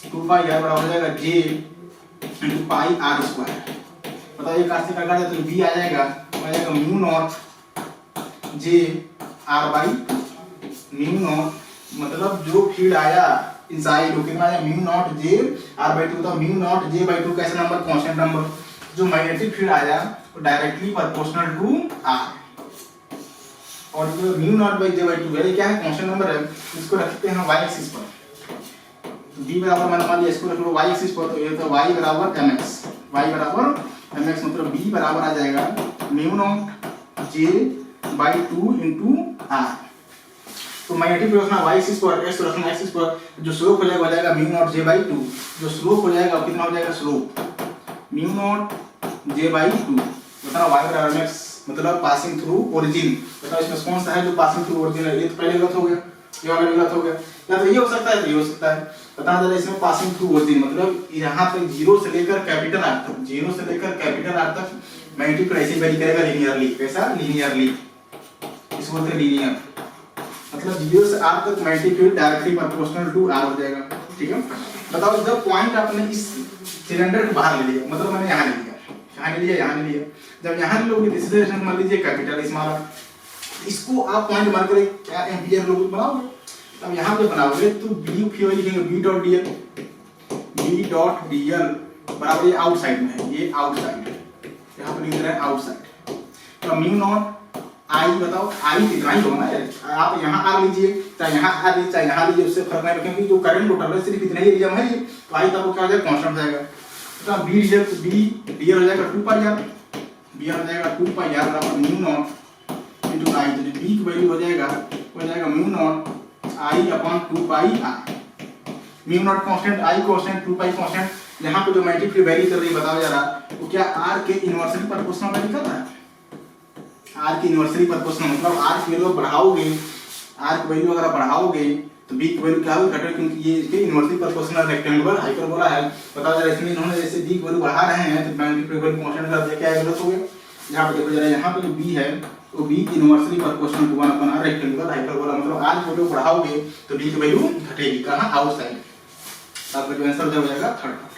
Speaker 1: 2 पाई आर बराबर हो जाएगा जे इनटू पाई आर स्क्वायर। बताओ ये काट से काट जाए तो बी आ जाएगा, हो जाएगा mu not J R by mu naught, मतलब जो फील्ड आया इनसाइड वो कितना आया mu naught J R by 2, तो म्यू नॉट जे बाई 2 कैसा नंबर कांस्टेंट नंबर, जो मैग्नेटिक फील्ड आया वो डायरेक्टली प्रोपोर्शनल टू आर, और जो mu naught by J by 2 है ये क्या है कांस्टेंट नंबर है, इसको रखते हैं y एक्सिस पर, b बराबर मैंने मान लिया इसको रख लो y एक्सिस पर, तो ये तो y बराबर mx, y बराबर mx मतलब b बराबर आ जाएगा mu not j by 2 into r। तो मैग्नेटिक फील्ड रखना y एक्सिस पर, x रखना x एक्सिस पर, जो स्लोप हो जाएगा म्यू नॉट j बाई 2, जो स्लोप हो जाएगा कितना हो जाएगा slope mu naught j by 2, बताओ y बराबर mx मतलब पासिंग थ्रू ओरिजिन। बताओ इसमें कौन सा है जो पासिंग थ्रू ओरिजिन है, ये तो पहले गलत हो गया, ये वाला गलत हो गया, या तो ये हो सकता है तो ये हो सकता है। बता दे रहा इसमें पासिंग थ्रू ओरिजिन मतलब यहाँ तक 0 से लेकर कैपिटल आर तक, 0 से लेकर कैपिटल आर तक मैग्नेटिक फील्ड ऐसे वेरी करेगा लीनियरली, कैसा लीनियरली, इसको बोलते हैं लीनियर, मतलब 0 से r तक magnetic field directly proportional to r हो जाएगा। ठीक है, बताओ जब पॉइंट आपने इस सिलेंडर को बाहर ले लिया, मतलब मैंने यहाँ ले लिया, यहाँ ले लिया, यहाँ ले लिया, जब यहाँ ले लोगे दिस डायरेक्शन मान लीजिए कैपिटल स्मॉल, इसको आप पॉइंट मान कर क्या एम्पियर लोग बनाओगे, तब यहाँ पे बनाओगे तो b क्यों लिखेंगे b डॉट dl बराबर ये आउटसाइड में है, ये आउटसाइड है, यहाँ पे लिख रहे हैं आउटसाइड, तो म्यू नॉट आई बताओ आई कितना ही होगा ना, आप यहाँ आर लीजिए चाहे यहाँ आर लीजिए चाहे यहाँ लीजिए उससे फर्क नहीं रखेंगे, जो करंट टोटल है सिर्फ इतना ही एरिया में है ये, तो आई तब क्या हो जाएगा कांस्टेंट हो जाएगा, तो बी डीएल हो जाएगा 2 पाई आर, बी हो जाएगा 2 पाई आर बराबर म्यू नॉट इंटू आई, तो जो बी की वैल्यू हो जाएगा mu naught I upon 2 pi R. Mu naught constant, I constant, 2 pi constant. यहाँ पे जो मैट्रिक वैरी कर रही है बताओ जरा, वो क्या आर के इन्वर्सली प्रोपोर्शनल वैरी कर रहा है? आर की इन्वर्सली प्रोपोर्शनल मतलब आर की वैल्यू बढ़ाओगे, आर की वैल्यू अगर बढ़ाओगे तो बी की वैल्यू क्या होगी, घटेगी, क्योंकि ये इसके इन्वर्सली प्रोपोर्शनल रेक्टेंगुलर हाइपरबोला है। बताओ जरा इसमें इन्होंने जैसे बी की वैल्यू बढ़ा रहे हैं तो मैग्नीट्यूड वैल्यू कांस्टेंट कर दिया, क्या गलत हो गया? यहाँ पे देखो जरा, यहाँ पे जो बी है वो B inversely proportional to 1/r rectangular hyperbola, मतलब आर की वैल्यू बढ़ाओगे तो बी की वैल्यू घटेगी, कहाँ? आउटसाइड। आपका जो आंसर हो जाएगा थर्ड पार्ट।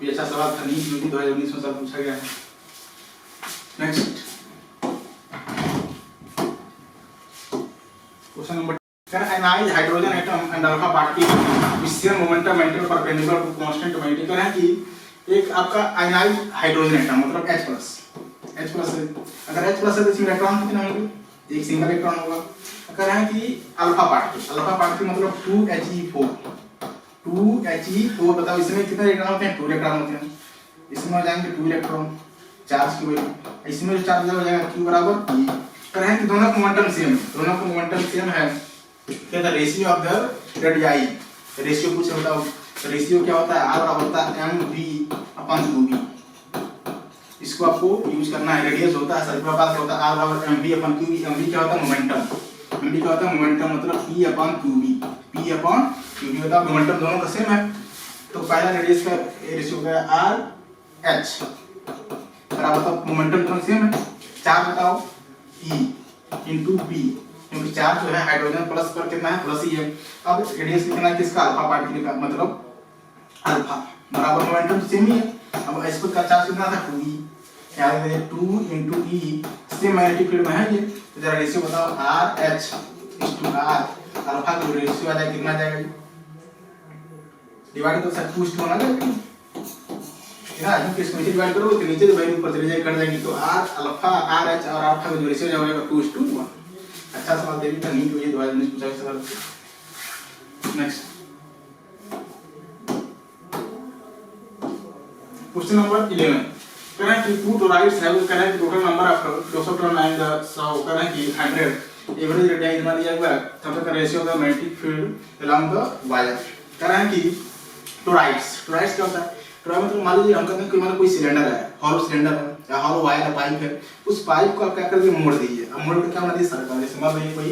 Speaker 1: ये अच्छा सवाल था, नीट में 2019 में सब पूछा गया है। Next question number, an ionise hydrogen atom and alpha particle with same momentum enter perpendicular to constant momentum. कह रहे हैं कि एक आपका आयनाइज हाइड्रोजन एटम मतलब H+ है, अगर H+ है तो इसमें इलेक्ट्रॉन कितने होंगे? एक सिंगल इलेक्ट्रॉन होगा। कह रहे हैं कि अल्फा पार्टिकल मतलब 2He4 बताओ इसमें कितने इलेक्ट्रॉन होते हैं? 2 इलेक्ट्रॉन होते हैं। इसमें हो जाएंगे 2 इलेक्ट्रॉन, चार्ज की वैल्यू, इसमें जो चार्ज हो जाएगा Q बराबर E। कह रहे हैं कि दोनों का मोमेंटम सेम है, क्या था? Ratio of the radii, ratio पूछे बताओ, तो रेशियो क्या होता है? R बराबर होता है mv/2v। इसको आपको यूज करना है। रेडियस होता है सर्कुलर पाथ होता है R बराबर mv/2v। mv क्या होता है? मोमेंटम, मतलब p/2v बताओ, मोमेंटम दोनों का सेम है, तो पहला रेडियस का रेशियो हो गया RH बराबर, तो मोमेंटम दोनों सेम है। चार्ज बताओ E इंटू P, क्योंकि चार्ज जो है हाइड्रोजन प्लस पर कितना है? प्लस ही है। अब रेडियस कितना है किसका? अल्फा पार्टिकल का, मतलब अल्फा बराबर मोमेंटम सेम ही है। अब इस पर का चार्ज कितना था? 2e, याद रखिए 2 इंटू ई सेम मैग्नेटिक फील्ड में है ये। तो जरा रेशियो बताओ RH/R, अल्फा का रेशियो आ जाएगा कितना आ जाएगा? डिवाइड तो सब 2:1 आ जाएगा ना, क्योंकि इसको नीचे डिवाइड करोगे तो नीचे जो वैल्यू ऊपर चले जाएगी, कट जाएगी, तो R अल्फा RH और अल्फा का जो रेशियो जाएगा 2:1। अच्छा सवाल देवी का नीट हुई 2019 पूछा गया सवाल। नेक्स्ट क्वेश्चन नंबर 11, कह रहे हैं कि 2 टोराइड्स हैव, कह रहे हैं total number of 200 turn and 100, कह रहे हैं कि 100 एवरेज रेडियस मान लिया गया, तब का ratio of the magnetic field along the wire. कह रहे हैं कि टोराइड्स क्या होता है? टोराइड मतलब मान लीजिए हम कहते हैं कि हमारा कोई सिलेंडर है, हॉलो सिलेंडर है या हॉलो वायर है, पाइप है, उस पाइप को आप क्या करके मोड़ दीजिए। अब मोड़ के क्या बना दीजिए? सर्कल। जैसे मान लीजिए कोई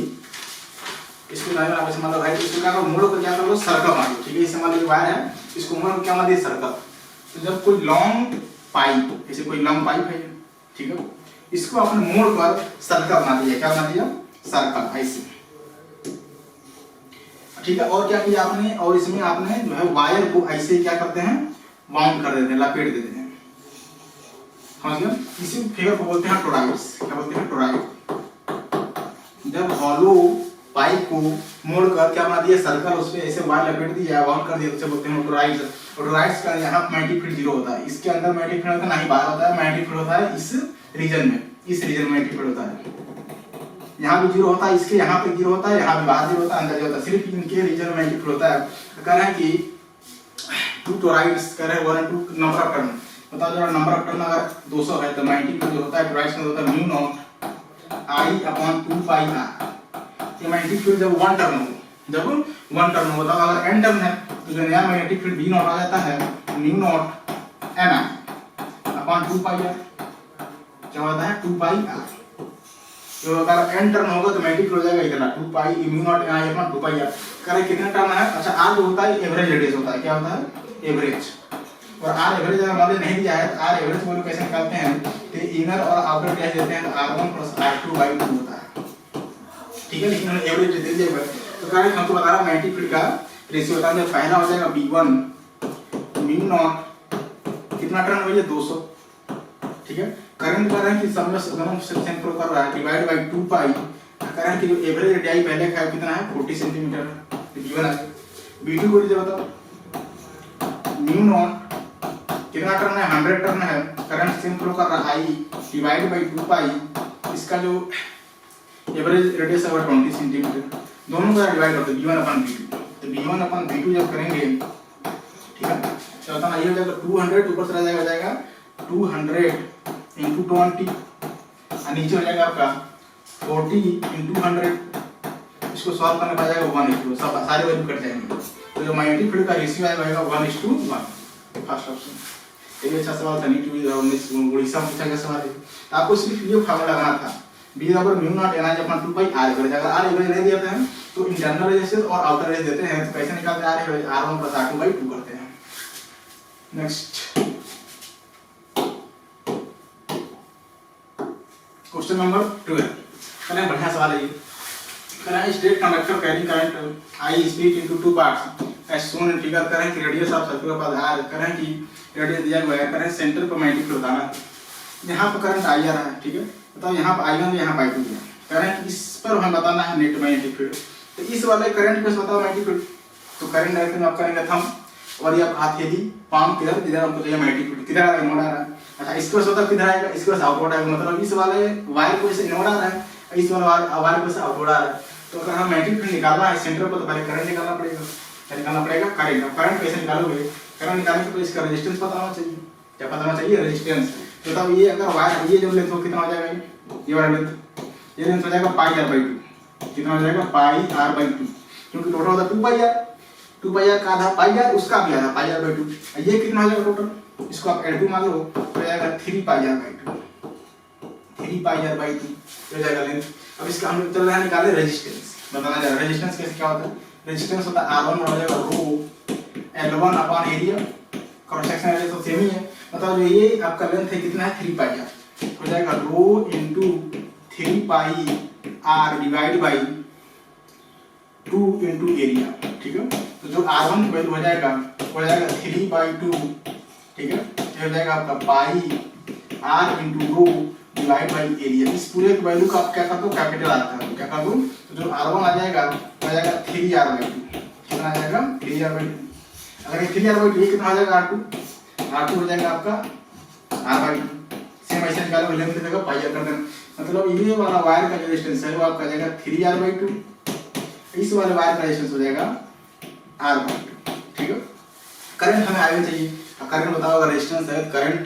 Speaker 1: इसको लाइन आप ऐसे मान लो भाई, इसको क्या करो? मोड़ कर क्या करो? सर्कल मार दो, ठीक है? इसे मान लीजिए वायर है, इसको मोड़ कर क्या बना दीजिए? सर्कल। तो जब कोई लॉन्ग पाइप, जैसे कोई लॉन्ग पाइप है, ठीक है, इसको आपने मोड़ कर सर्कल बना दिया, क्या बना दिया? सर्कल, ऐसे, ठीक है। और क्या किया आपने? और इसमें आपने जो है वायर को ऐसे क्या करते हैं? बाउंड कर देते हैं, लपेट देते हैं, समझ गए? इसी फिगर को बोलते हैं टोराइड्स। क्या बोलते हैं? टोराइड। जब हॉलो पाइप को मोड़कर क्या बना दिया? सर्कल, उस पे ऐसे वायर लपेट दिया, बाउंड कर दिया, उसे बोलते हैं टोराइड्स। और टोराइड्स का यहाँ मैग्नेटिक फील्ड 0 होता है, इसके अंदर मैग्नेटिक फील्ड होता है, नहीं बाहर होता है। मैग्नेटिक फील्ड होता है इस रीजन में, मैग्नेटिक फील्ड होता है। यहाँ भी 0 होता है, इसके यहाँ पे 0 होता है, यहाँ भी बाहर 0 होता है, अंदर 0 होता है, सिर्फ इनके रीजन में मैग्नेटिक फील्ड होता है। कह रहे हैं कि 2 टोराइड्स, कह रहे हैं 1 और 2 नंबर ऑफ टर्न। बताओ जरा, नंबर ऑफ टर्न अगर 200 है तो मैग्नेटिक फील्ड जो होता है टोराइड्स में होता है mu not I/2 pi r। ये मैग्नेटिक फील्ड जब 1 टर्न हो, बताओ अगर n टर्न है तो जो नया मैग्नेटिक फील्ड V नॉट आ जाता है mu not Ni/2 pi r। क्या होता है? 2 पाई r। तो अगर n टर्न होगा तो मैग्नेटिक फील्ड हो जाएगा इतना 2 पाई म्यू नॉट Ni/2 पाई r। करे कितने टर्न है? अच्छा, r जो होता है एवरेज रेडियस होता है, क्या होता है? एवरेज। और r एवरेज अगर मान नहीं दिया है तो r एवरेज वैल्यू कैसे निकालते हैं? तो इनर और आउटर क्या देते हैं? r1 + r2/2 होता है, ठीक है। लेकिन हमने एवरेज दे दिया है, तो कारण हमको बता रहा मैग्नेटिक फील्ड का रेशियो बता दिया। पहला हो जाएगा V1 म्यू नॉट, कितना टर्न हो? 200, ठीक है। करंट कर रहे हैं कि सब में दोनों सेक्शन फ्लो कर रहा है, डिवाइड बाय 2 पाई। करंट की एवरेज रेडियस पहले का कितना है? 40 सेंटीमीटर है, V1 है। V2 को दीजिए, बताओ म्यू नॉट कितना टर्न है? 100 टर्न है, करंट सेम फ्लो कर रहा है, I डिवाइड बाय 2 पाई, इसका जो एवरेज रेडियस है 20 सेंटीमीटर, दोनों का डिवाइड करते हैं V1/V2। तो V1/V2 जब करेंगे, ठीक है, तो बताना ये हो जाएगा 200, ऊपर चला जाएगा 200 × 20, और नीचे हो जाएगा आपका 40 into 100, इसको सॉल्व करने पर आ जाएगा 1:2, सब सारे वैल्यू कट जाएंगे। तो जो मैग्नेटिक फील्ड का रेशियो आएगा 1:1, फर्स्ट ऑप्शन। ये अच्छा सवाल था, नीट उड़ीसा में पूछा गया सवाल है। तो आपको सिर्फ ये फार्मूला लगाना था, B बराबर mu not Ni upon 2 pi R average. अगर R एवरेज नहीं दिया है तो इंटरनल रेजिस्टेंस और आउटर रेजिस्टेंस देते हैं, तो कैसे निकालते हैं? R एवरेज R1 + R2/2 करते हैं। नेक्स्ट क्वेश्चन नंबर 12, करें बढ़िया सवाल है ये। करें straight conductor carrying current I split into 2 parts as shown in figure. करें कि radius of circular path R, करें कि रेडियस दिया गया है, करें सेंटर पर मैग्नेटिक फील्ड बताना है। यहाँ पर करंट I आ रहा है, ठीक है, बताओ यहाँ पर I1 यहाँ पर I2 दिया। करें कि इस पर हमें बताना है नेट मैग्नेटिक फील्ड, तो इस वाले करंट पे बताओ मैग्नेटिक फील्ड। तो करंट डायरेक्शन में आप करेंगे थंब और ये आप हाथ यदि पाम किधर, इधर हमको चाहिए मैग्नेटिक फील्ड किधर आ रहा है, इनवर्ड आ रहा है। अच्छा, इसके पास होता किधर आएगा, इसके पास आउटवर्ड आएगा, मतलब इस वाले वायर को से इनवर्ड आ रहा है, इस वाले वायर को से आउटवर्ड आ रहा है। तो अगर हम मैग्नेटिक फील्ड निकालना है सेंटर पर, तो पहले करंट निकालना पड़ेगा। करंट। करंट कैसे निकालोगे? करंट निकालने के तो इसका रेजिस्टेंस पता होना चाहिए। क्या पता होना चाहिए? रेजिस्टेंस। तो तब ये अगर वायर, ये जो लेंथ हो कितना हो जाएगा, ये वाला लेंथ, ये लेंथ हो जाएगा πr/2। कितना हो जाएगा? πr/2, क्योंकि टोटल होता 2πr का आधा πr, उसका भी आधा πr/2। ये कितना हो जाएगा टोटल? इसको आप ऐड 2 मान लो तो जाएगा 3πr/2, 3πr/2 हो जाएगा लेंथ। अब इसका हम चल रहा है निकाले रेजिस्टेंस, बताना जा रहा है रेजिस्टेंस कैसे क्या होता है। रेजिस्टेंस होता है R1 हो जाएगा रो L1 upon area, cross section area तो सेम ही है। मतलब जो ये आपका लेंथ है कितना है 3πr, हो जाएगा rho into 3πr divide by 2 into area, ठीक है। तो जो R1 की वैल्यू हो जाएगा 3/2, ठीक है, ये हो जाएगा आपका pi R into rho divide by area. इस पूरे की वैल्यू का आप क्या कर दो, कैपिटल आता है, तो क्या कर दो, तो जो R1 आ जाएगा हो जाएगा 3r/2, कितना आ जाएगा 3r/2। अगर 3r/2 ये कितना हो जाएगा R2 हो जाएगा आपका r/2। सेम ऐसे निकालो, लेंथ की जगह पाई कर देना, मतलब ये वाला वायर का जो रेजिस्टेंस है वो आपका जाएगा 3r/2, इस वाले वायर का रेजिस्टेंस हो जाएगा r/2, ठीक है। करंट हमें I1 चाहिए, करंट बताओ, अगर रेजिस्टेंस है करंट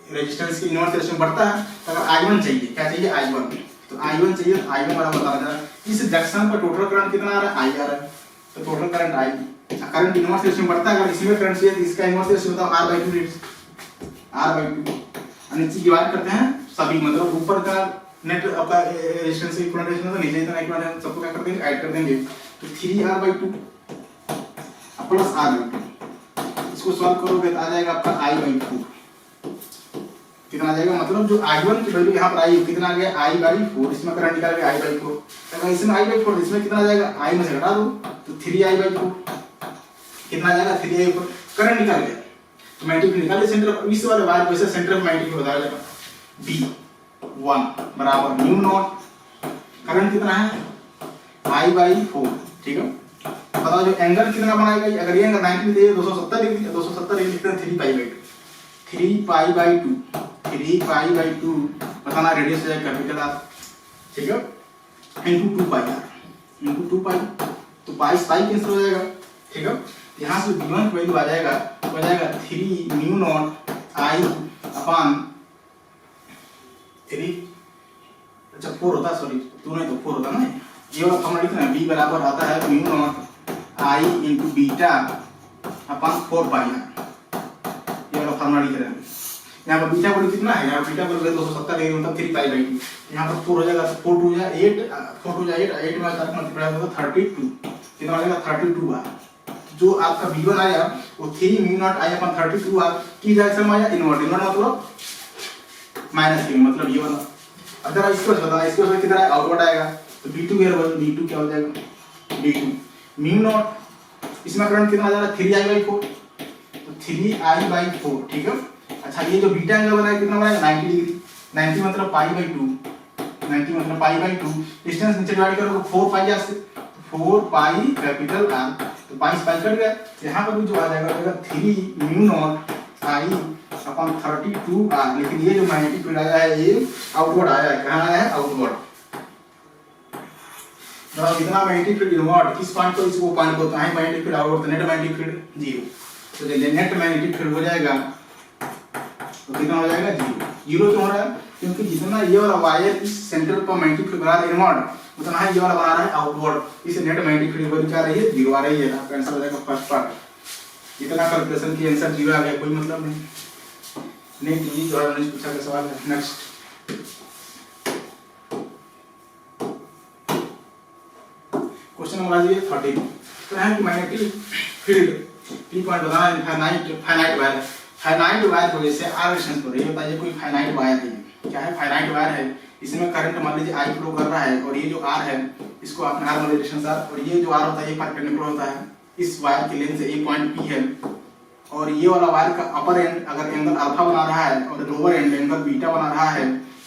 Speaker 1: रेजिस्टेंस की इनवर्स रेशियो बढ़ता है, तो अगर I1 चाहिए, क्या चाहिए I1, तो I1 चाहिए, तो I1 वाला बताना था। इस जंक्शन पर टोटल करंट कितना आ रहा है, I आ रहा है, तो total current I। Current inverse ratio बढ़ता है, अगर इसमें करंट चाहिए तो इसका इनवर्स रेशियो बताओ R/2, R/2। और नीचे डिवाइड करते हैं सभी, मतलब ऊपर का नेट आपका रेजिस्टेंस की इक्विवेलेंट रेशियो, तो नीचे इतना इक्विवेलेंट सबको क्या कर देंगे, ऐड कर देंगे, तो 3r/2 प्लस R/2। इसको सॉल्व करोगे तो आ जाएगा आपका I/4, कितना आ जाएगा, मतलब जो I1 की वैल्यू यहाँ पर आई कितना आ गया I/4, इसमें करंट निकाल के I/4, अगर इसमें I/4 इसमें कितना आ जाएगा, I में से घटा दो तो 3I/4, कितना आ जाएगा 3I/4, करंट निकाल गया। तो मैग्नेटिक फील्ड निकालिए सेंटर, इस वाले वायर को ऐसे सेंटर ऑफ मैग्नेटिक फील्ड बताया जाएगा B1 बराबर म्यू नॉट, करंट कितना है I/4, ठीक है। बताओ जो एंगल कितना बनाएगा, अगर ये एंगल 90 डिग्री 270 डिग्री 270 डिग्री लिखते हैं 3π/2, 3π/2 बताना, रेडियस है कैपिटल R, ठीक है, इनटू 2πr इनटू 2π, तो पाई कैंसिल हो जाएगा, ठीक है। यहाँ से B1 की वैल्यू आ जाएगा, हो जाएगा 3 म्यू नॉट I अपॉन 3, अच्छा 4 होता, सॉरी 2 नहीं तो 4 होता ना, ये वाला फॉर्मूला लिखना है, B बराबर आता है mu naught I into beta upon 4πr, ये वाला फॉर्मूला लिख रहे हैं। यहाँ पर बीटा वैल्यू कितना है, यहाँ बीटा वैल्यू 270 डिग्री मतलब 3π/2, यहाँ पर 4 हो जाएगा, तो 4 2 जा 8, 4 2 जा 8, 8 में 4 मल्टीप्लाई होगा 32, कितना हो जाएगा 32r। जो आपका B1 आया वो 3 mu naught I upon 32r की डायरेक्शन में आया, इनवर्ट, इनवर्ट मतलब माइनस की, मतलब ये वाला। अगर इसको बताना, इसको किधर आएगा, आउटवर्ड आएगा, तो B2 B2 क्या हो जाएगा B2 म्यू नॉट, इसमें करंट कितना आ जाएगा 3I/4, तो 3I/4, ठीक है। अच्छा, ये जो बीटा एंगल बनाया कितना बनाया 90 डिग्री, 90 मतलब π/2, 90 मतलब π/2, डिस्टेंस नीचे डिवाइड करो 4πr से, 4π कैपिटल R, तो पाई से पाई कट गया, यहाँ पर भी जो आ जाएगा 3 mu naught I upon 32R, लेकिन ये जो मैग्नेटिक फील्ड आया है ये आउटवर्ड आया है, कहाँ आया है आउटवर्ड। जब इतना मैग्नेटिक फील्ड इनवर्ड किस पॉइंट को, इसको पॉइंट को, कहाँ magnetic field outward, net magnetic field 0, तो नेट मैग्नेटिक फील्ड हो जाएगा, तो कितना हो जाएगा 0। 0 क्यों हो रहा है, क्योंकि जितना ये वाला वायर इस सेंटर पर मैग्नेटिक फील्ड बना रहा है इनवर्ड, उतना ही ये वाला बना रहा है आउटवर्ड। इसे नेट मैग्नेटिक फील्ड वैल्यू क्या आ रही है, 0 आ रही है। आपका आंसर हो जाएगा फर्स्ट पार्ट। इतना कैलकुलेशन की आंसर 0 आ गया, कोई मतलब नहीं। नेक्स्ट ये जो है मैंने पूछा का सवाल है। नेक्स्ट क्वेश्चन नंबर 13 तो है कि मैग्नेटिक फील्ड की पॉइंट बताना है। फाइनाइट वायर, फाइनाइट वायर की वजह से आर रेजिस्टेंस पर, ये बताइए कोई फाइनाइट वायर है, क्या है फाइनाइट वायर है, इसमें करंट मान लीजिए आई फ्लो कर रहा है और ये जो आर है इसको आपने आर मान रेजिस्टेंस आर, और ये जो आर होता है ये परपेंडिकुलर होता है इस वायर की लेंथ से, ये पॉइंट पी है, और ये वाला वायर का अपर एंड अगर एंगल अल्फा बना रहा है और लोअर एंड एंगल बीटा बना रहा है,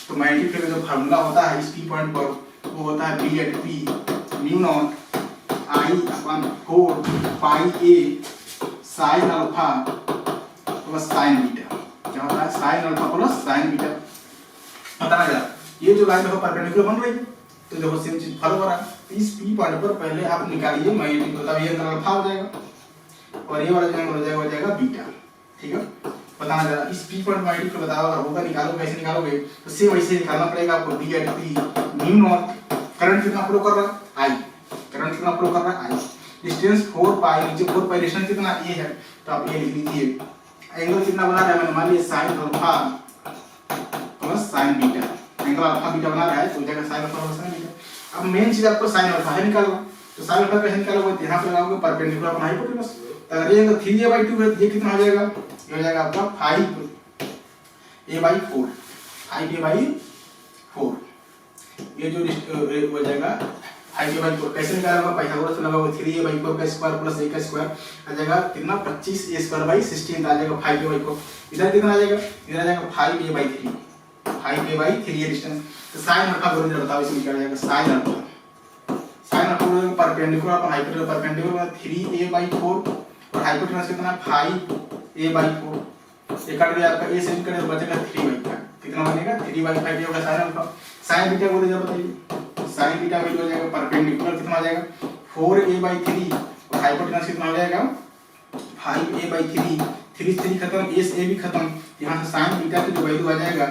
Speaker 1: तो मैग्नेटिक फील्ड का जो फार्मूला होता है इस पी पॉइंट पर वो होता है B at P mu naught I upon 4 pi A sine alpha plus sine beta. क्या होता है, sine alpha plus sine beta. बताना जरा, ये जो लाइन देखो परपेंडिकुलर बन रही है, तो देखो सेम चीज फॉलो हो रहा है। इस पी पॉइंट पर पहले आप निकालिए मैग्नेटिक, मतलब ये एंगल अल्फा हो जाएगा और ये वाला जो एंगल हो जाएगा बीटा। ठीक है, बताना जरा इस पी पॉइंट मैग्नेटिक को बताओ, अगर होगा निकालो, कैसे निकालोगे, तो सेम वैसे निकालना पड़ेगा आपको। B at P mu naught, current कितना फ्लो कर रहा है, आई, करंट कितना फ्लो कर रहा है, आई, डिस्टेंस 4 पाई, नीचे 4 पाई डिस्टेंस कितना ये है, तो आप ये लिख लीजिए। एंगल कितना बना रहा है, मैंने मान लिया sign alpha plus sine beta, angle alpha beta बना रहा है तो हो जाएगा sign alpha plus sine beta. अब मेन चीज आपको साइन अल्फा है निकालना, तो साइन अल्फा कैसे निकालोगे, यहां पे लगाओगे परपेंडिकुलर अपना हाइपोटेनस, तो अगर ये एंगल 3a/2 है तो ये कितना हो जाएगा, ये हो जाएगा आपका 5a/4, 5a/4, ये जो हो जाएगा 5a/4। कैसे निकालोगे, पाइथागोरस लगाओगे, 3a/4 का स्क्वायर प्लस a का स्क्वायर आ जाएगा कितना, 25a² / 16 आ जाएगा 5a/4। इधर कितना आ जाएगा, इधर आ जाएगा 5a/3, 5a/3 ये डिस्टेंस। तो साइन अल्फा को इधर बताओ, इसमें क्या आ जाएगा, साइन अल्फा, साइन अल्फा को perpendicular upon hypotenuse, perpendicular 3a/4 और हाइपोटेनस कितना 5a/4, ये कट गया आपका, a से कट तो बचेगा 3/5, कितना बनेगा 3/5 होगा साइन अल्फा। साइन बीटा को इधर बताइए, साइन बीटा वैल्यू हो जाएगा परपेंडिकुलर कितना आ जाएगा 4a/3 और हाइपोटेनस कितना हो जाएगा 5a/3, 3 3 खत्म, a से a भी खत्म, यहां से साइन बीटा की जो वैल्यू आ जाएगा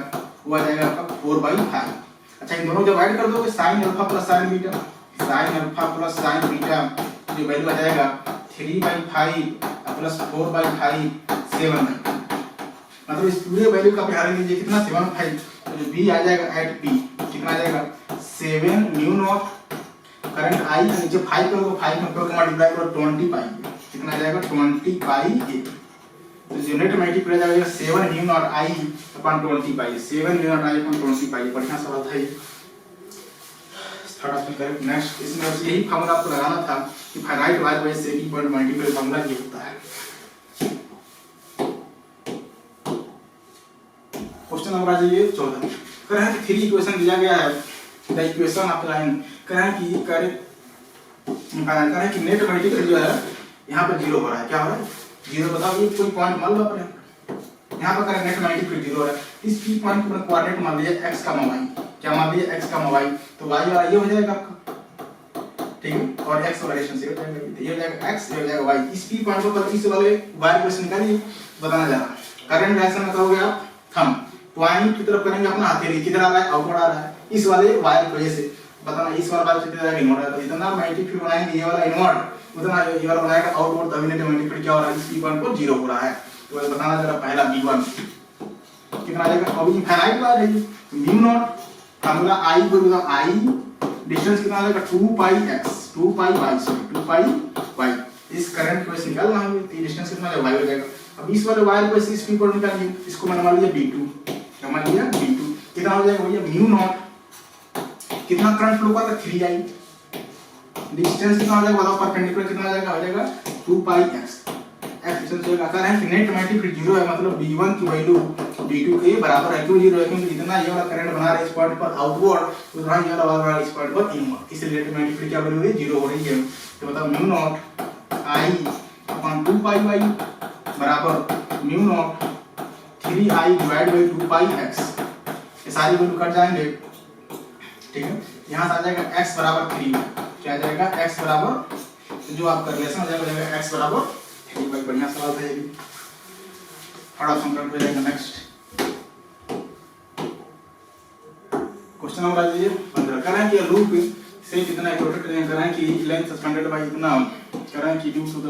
Speaker 1: वो आ जाएगा आपका 4/5। अच्छा, इन दोनों जब ऐड कर दोगे sign alpha plus sine beta, sign alpha plus sine beta जो वैल्यू आ जाएगा 3/5 प्लस 4/5 7/5, मतलब इस पूरे वैल्यू का बिहार लीजिए कितना 7/5, तो जो b आ जाएगा एट p कितना आ जाएगा 7 म्यू नॉट, करंट आई के नीचे 5 करोगे, 5 में 4 का मल्टीप्लाई करो 20 पाई, कितना आ जाएगा 20 पाई ए, तो जो नेट मैग्नेटिक फील्ड आ जाएगा 7 mu naught I upon 20 pi, 7 mu naught I upon 20 पाई। बढ़िया सवाल था ये, थोड़ा सा करेक्ट। नेक्स्ट, इसमें बस यही फार्मूला आपको लगाना था कि फाइनाइट वायर वजह से की पॉइंट मैग्नेटिक फील्ड फार्मूला ये होता है। क्वेश्चन नंबर आ जाइए 14, कह रहा है कि 3 इक्वेशन दिया गया है, द इक्वेशन ऑफ लाइन, कह रहा है कि नेट मैग्नेटिक फील्ड जो है यहाँ पे 0 हो रहा है, क्या हो रहा है 0, बताओ ये कोई पॉइंट मान लो अपने यहाँ पर करें नेट मैग्नेटिक फील्ड 0 हो रहा है, इस पी पॉइंट पर कोऑर्डिनेट मान लीजिए x, y, क्या मान लीजिए x, y, तो y वाला ये हो जाएगा आपका, ठीक है, और x वाला रेशन से हो जाएगा, ये हो जाएगा x, ये हो जाएगा y। इस पी पॉइंट पर इस वाले y इक्वेशन निकालिए, बताना जा रहा है। करंट डायरेक्शन में कहोगे आप थंब, पॉइंट की तरफ करेंगे अपना हथेली, किधर आ रहा है आउटवर्ड आ रहा है, इस वाले वायर की वजह से, बताना इस वाला वायर किधर जाएगा इनवर्ड, तो जितना मैग्नेटिक फील्ड बनाएंगे ये वाला इनवर्ड, उतना ये वाला बनाएगा आउटवर्ड, तभी नेट मैग्नेटिक फील्ड क्या हो रहा है, इस पी पॉइंट पर 0 हो रहा है। तो ये बताना जरा, पहला b1 कितना आ जाएगा, अब इनफाइनाइट वायर है म्यू नॉट, फार्मूला i बराबर i, डिस्टेंस कितना आ जाएगा 2πx 2πy, इस करंट को ऐसे निकालना है, तो डिस्टेंस कितना है y हो जाएगा। अब इस वाले वायर को इस पी पर निकालिए, इसको मैंने मान लिया b2, क्या मान लिया b2, कितना हो जाएगा भैया म्यू नॉट, कितना करंट फ्लो कर रहा है 3i, डिस्टेंस कितना हो जाएगा बताओ, परपेंडिकुलर कितना हो जाएगा 2πx, x डिस्टेंस होगा। कह रहे हैं कि नेट मैग्नेटिक फील्ड 0 है, मतलब b1 की वैल्यू b2 के बराबर है, क्यों 0 है, क्योंकि जितना ये वाला करंट बना रहा है इस पॉइंट पर आउटवर्ड, उतना ये वाला बना रहा है इस पॉइंट पर इनवर्ड, इसलिए नेट मैग्नेटिक फील्ड क्या वैल्यू है 0 हो रही है। तो बताओ mu naught i upon 2πy बराबर mu not 3i divide by 2πx, ये सारी वैल्यू कट जाएंगे, ठीक है, यहां से आ जाएगा x बराबर 3, क्या आ जाएगा x बराबर, जो आपका रिलेशन हो जाएगा x बराबर 3। भाई बढ़िया सवाल था ये भी, थोड़ा सा कंप्लीट हो जाएगा। नेक्स्ट क्वेश्चन नंबर आ जाइए 15। कह रहे हैं कि लूप से कितना एक रोटेट करें, कह रहे हैं कि लेंथ सस्पेंडेड बाय इतना, कह रहे हैं कि ड्यू टू द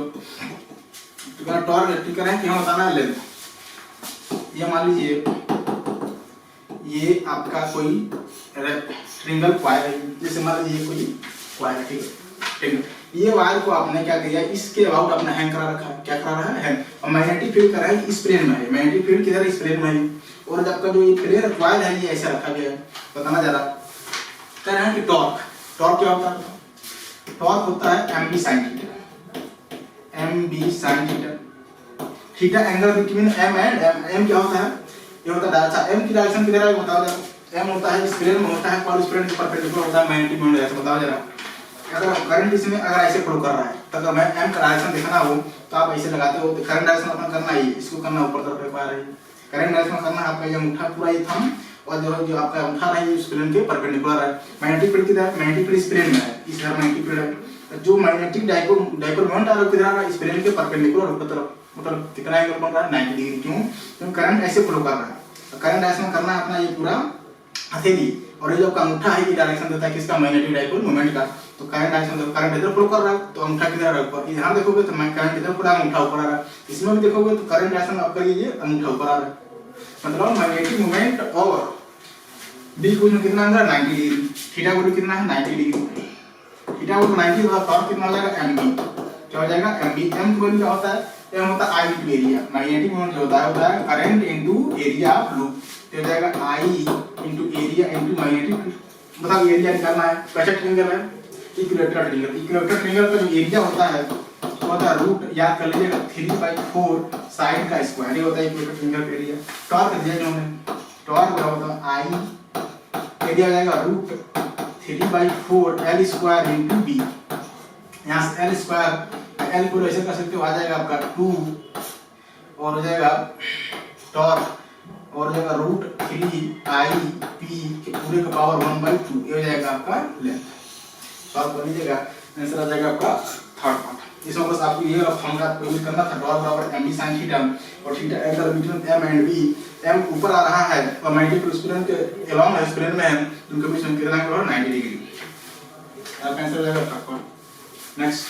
Speaker 1: टॉर्क, कह रहे हैं कि हम बताना है लेंथ। ये मान लीजिए ये आपका कोई ट्रिंगल कॉइल है, जैसे मान लीजिए कोई कॉइल है, ठीक है। ये वायर को आपने क्या किया, इसके अबाउट आपने हैंग करा रखा है, क्या करा रहा है, हैंग। और मैग्नेटिक फील्ड कर रहा है कि इस प्लेन में है, मैग्नेटिक फील्ड किधर, इस प्लेन में है। और जब का जो ये प्लेन कॉइल है ये ऐसे रखा गया है, बताना जरा। कह रहे हैं कि टॉर्क, टॉर्क क्या होता है, टॉर्क होता है M B sine theta, M B sine theta, theta angle between M and M. M क्या होता है, ये होता है डायरेक्शन, एम की डायरेक्शन किधर है बताओ जरा। एम होता है इस प्लेन में होता है, और इस प्लेन के परपेंडिकुलर होता है मैग्नेटिक मोमेंट, ऐसे बताओ जरा। अगर करंट इसमें अगर ऐसे फ्लो कर रहा है तो अगर मैं एम का डायरेक्शन देखना हो तो आप ऐसे लगाते हो, करंट डायरेक्शन अपना करना ही, इसको करना ऊपर तरफ एक बार है, करंट डायरेक्शन करना है आपका ये अंगूठा पूरा ये थंब, और जो आपका अंगूठा है ये उस प्लेन के परपेंडिकुलर है। मैग्नेटिक फील्ड किधर है, मैग्नेटिक फील्ड इस प्लेन में है, इस तरफ मैग्नेटिक फील्ड है। जो मैग्नेटिक डाइपोल मोमेंट आ रहा है किधर आ रहा है, इस प्लेन के परपेंडिकुलर ऊपर तरफ, मतलब कितना एंगल बन रहा है 90 डिग्री। क्यों, क्योंकि करंट ऐसे फ्लो कर रहा है। करंट डायरेक्शन करना है अपना ये पूरा हथेली, और ये जो आपका अंगूठा है ये डायरेक्शन देता है किसका, मैग्नेटिक डाइपोल मोमेंट का। तो करंट डायरेक्शन, करंट इधर फ्लो कर रहा है तो अंगूठा किधर है, ऊपर। यहां देखोगे तो मैं करंट इधर पूरा अंगूठा ऊपर आ रहा है, इसमें भी देखोगे तो करंट डायरेक्शन आपका ये अंगूठा ऊपर आ रहा है। मतलब मैग्नेटिक मोमेंट और डी को कितना अंदर 90 डिग्री, थीटा को कितना है 90 डिग्री, थीटा को 90 होगा, टॉर्क कितना हो जाएगा एम बी, क्या हो जाएगा एम बी। एम की वैल्यू क्या होता है, एम होता है आई इनटू एरिया, मैग्नेटिक मोमेंट जो होता है current into area of loop, तो हो जाएगा आई इनटू एरिया इनटू मैग्नेटिक। मतलब एरिया निकालना है, कैसा ट्रायंगल है, इक्विलैटरल ट्रायंगल। इक्विलैटरल ट्रायंगल का जो एरिया होता है वो होता है रूट, याद कर लीजिएगा 3/4 साइड का स्क्वायर, ये होता है इक्विलैटरल ट्रायंगल का एरिया। टॉर्क दिया जो हमने, टॉर्क क्या होता है आई, एरिया हो जाएगा root 3/4 L square into B. यहाँ से एल स्क्वायर, एल को ऐसे कर सकते हो, आ जाएगा आपका 2, और हो जाएगा टॉर्क, और हो जाएगा रूट 3 पी के पूरे का पावर 1/2, ये हो जाएगा आपका लेंथ। सॉल्व कर लीजिएगा, आंसर आ जाएगा आपका थर्ड पार्ट। इसमें बस आपको ये फॉर्मूला को यूज करना था, टॉर्क बराबर एम बी साइन थीटा, और theta angle between M and B. M ऊपर आ रहा है और मैग्नेटिक स्प्लिन के अलोंग है, स्प्लिन में है, उनके बीच में कितना एंगल है 90 डिग्री। आपका आंसर आ जाएगा थर्ड पार्ट। नेक्स्ट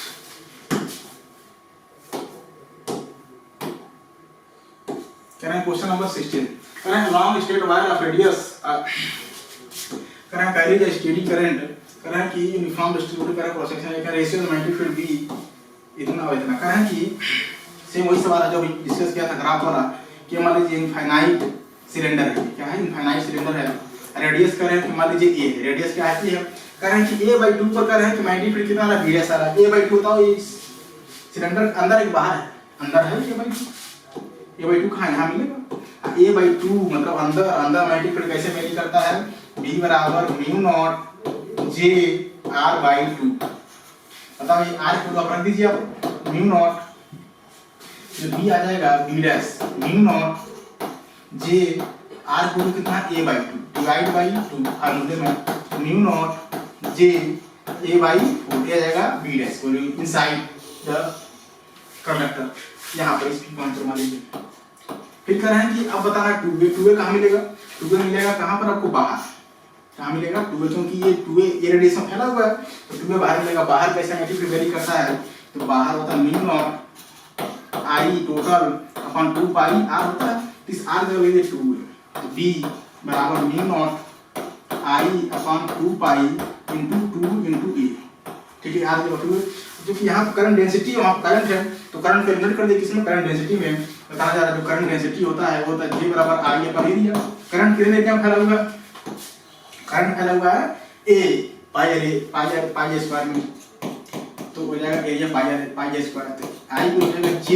Speaker 1: कह रहे हैं क्वेश्चन नंबर 16। कह रहे हैं long straight wire of radius, कह रहे हैं कैरी द स्टेडी करंट, कह रहे हैं कि uniform distributed current cross section का रेशियो मैग्नेटिक फील्ड बी इतना और इतना। कह रहे हैं कि सेम वही सवाल है जो डिस्कस किया था ग्राफ वाला, कि मान लीजिए इनफाइनाइट सिलेंडर है, क्या है इनफाइनाइट सिलेंडर है, रेडियस कह रहे हैं कि मान लीजिए ए, रेडियस क्या है, कह रहे हैं कि a/2 पर कह रहे हैं कि मैग्नेटिक फील्ड कितना है, b आ रहा है। a/2 बताओ, ये सिलेंडर अंदर एक बाहर है, अंदर है a/2 कहाँ यहाँ मिलेगा, a/2 मतलब अंदर, अंदर मैग्नेटिक फील्ड कैसे वेरी करता है, b बराबर म्यू नॉट j r/2। बताओ ये r को आप रख दीजिए, आप म्यू नॉट, जो b आ जाएगा b dash mu naught j r को कितना a/2 डिवाइड बाई 2 फार्मूले में म्यू नॉट j a/4 आ जाएगा b dash inside the conductor, यहाँ पर इसकी काउंटर मान लीजिए। फिर कह रहे हैं कि अब बताना 2a कहाँ मिलेगा, 2a मिलेगा कहाँ पर आपको, बाहर। कहाँ मिलेगा 2a, क्योंकि ये 2a ये रेडिएशन फैला हुआ है, तो 2a बाहर मिलेगा। बाहर कैसे मैग्नेटिक फील्ड वेरी करता है, तो बाहर होता है म्यू नॉट आई टोटल अपॉन 2 पाई r होता है, इस r का वैल्यू 2 है, तो b बराबर mu naught I upon 2 pi into 2 into a, ठीक है। r की वैल्यू जो कि यहाँ करंट डेंसिटी, वहाँ करंट है, तो करंट कैलकुलेट कर दे किसमें, करंट डेंसिटी में। बताया जा रहा है जो करंट डेंसिटी होता है वो होता है J बराबर R पर एरिया। करंट कितने एरिया में फैला हुआ है, करंट फैला हुआ है A पाई स्क्वायर में, तो हो जाएगा एरिया पाई स्क्वायर, तो I को हो जाएगा J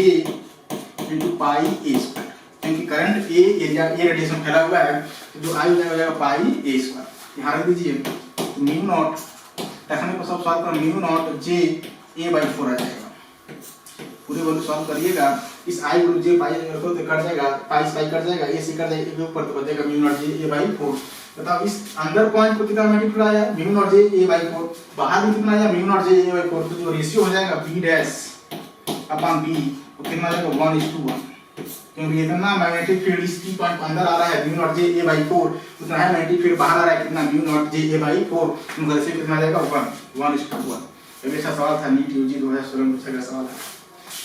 Speaker 1: into pi A square, क्योंकि करंट A एरिया ये रेडिएशन फैला हुआ है, तो जो I हो जाएगा पाई A स्क्वायर। यहाँ रख दीजिए म्यू नॉट, रखने पर सब सॉल्व कर, म्यू नॉट J a/4 आ जाएगा। पूरे वैल्यू सॉल्व करिएगा, इस i को j पाई को तो कट जाएगा, पाई से पाई कट जाएगा, a से कट जाएगा, ऊपर तो बचेगा म्यू नॉट j a/4। बताओ इस अंदर पॉइंट को कितना मल्टीप्लाई आया, म्यू नॉट j a/4, बाहर भी कितना आया, म्यू नॉट j a/4, तो जो रेशियो हो जाएगा b डैश अपॉन b वो कितना आ जाएगा 1:1, क्योंकि इतना मैग्नेटिक फील्ड इस P पॉइंट अंदर आ रहा है mu not J A by 4, उतना है मैग्नेटिक फील्ड बाहर आ रहा है कितना mu naught J A by 4, उनका रेशियो कितना आ जाएगा 1:1। ये अच्छा सवाल था, नीट यूजी 2016 में पूछा गया सवाल है,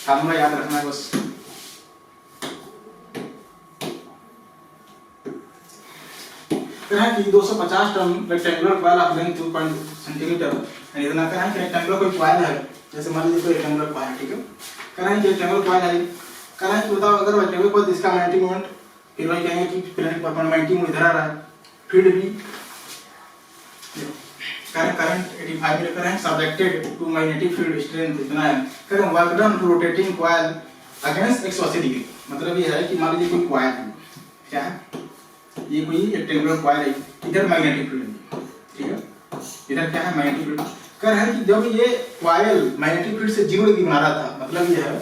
Speaker 1: फार्मूला याद रखना है बस। कि 250 term rectangular coil of length 2 centimetre and इतना करें कि रेक्टेंगुलर कोई कॉइल है, जैसे मान लीजिए कोई रेक्टेंगुलर कॉइल है, ठीक है, करें कि रेक्टेंगुलर कॉइल है, करें कि बताओ अगर रेक्टेंगुलर कॉइल इसका मैग्नेटिक मोमेंट, फिर वही कहेंगे कि मैग्नेटिक मोमेंट इधर आ रहा है, फील्ड भी current 85 milli current subjected to magnetic field strength इतना है, करें work done rotating coil against 180 degree. मतलब ये है कि मान लीजिए कोई कॉइल है, क्या है ये कोई रेक्टेंगुलर कॉइल है, इधर मैग्नेटिक फील्ड है, ठीक है, इधर क्या है मैग्नेटिक फील्ड। कह रहा है कि जब ये कॉइल मैग्नेटिक फील्ड से 0 डिग्री बना रहा था, मतलब ये है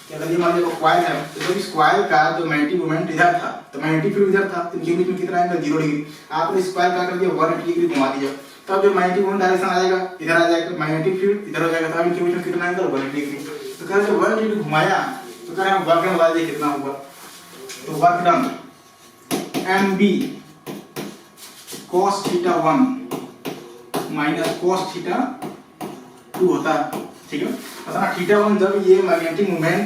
Speaker 1: कि अगर ये मान लीजिए कॉइल है तो जब इस कॉइल का जो मैग्नेटिक मोमेंट इधर था तो मैग्नेटिक फील्ड इधर था, तो इनके बीच में कितना एंगल 0 डिग्री, आपने इस कॉइल का कर दिया 180 डिग्री घुमा दिया, तब जो मैग्नेटिक मोमेंट डायरेक्शन आ जाएगा इधर आ जाएगा, मैग्नेटिक फील्ड इधर हो जाएगा, तब इनके बीच में कितना एंगल 180 डिग्री। तो कह रहे हैं 180 डिग्री घुमाया तो कह रहे हैं वर्क डन बता दीजिए कितना होगा। तो work done mb cos theta 1 minus cos theta 2 होता है, ठीक है। पता थीटा 1 जब ये मैग्नेटिक मोमेंट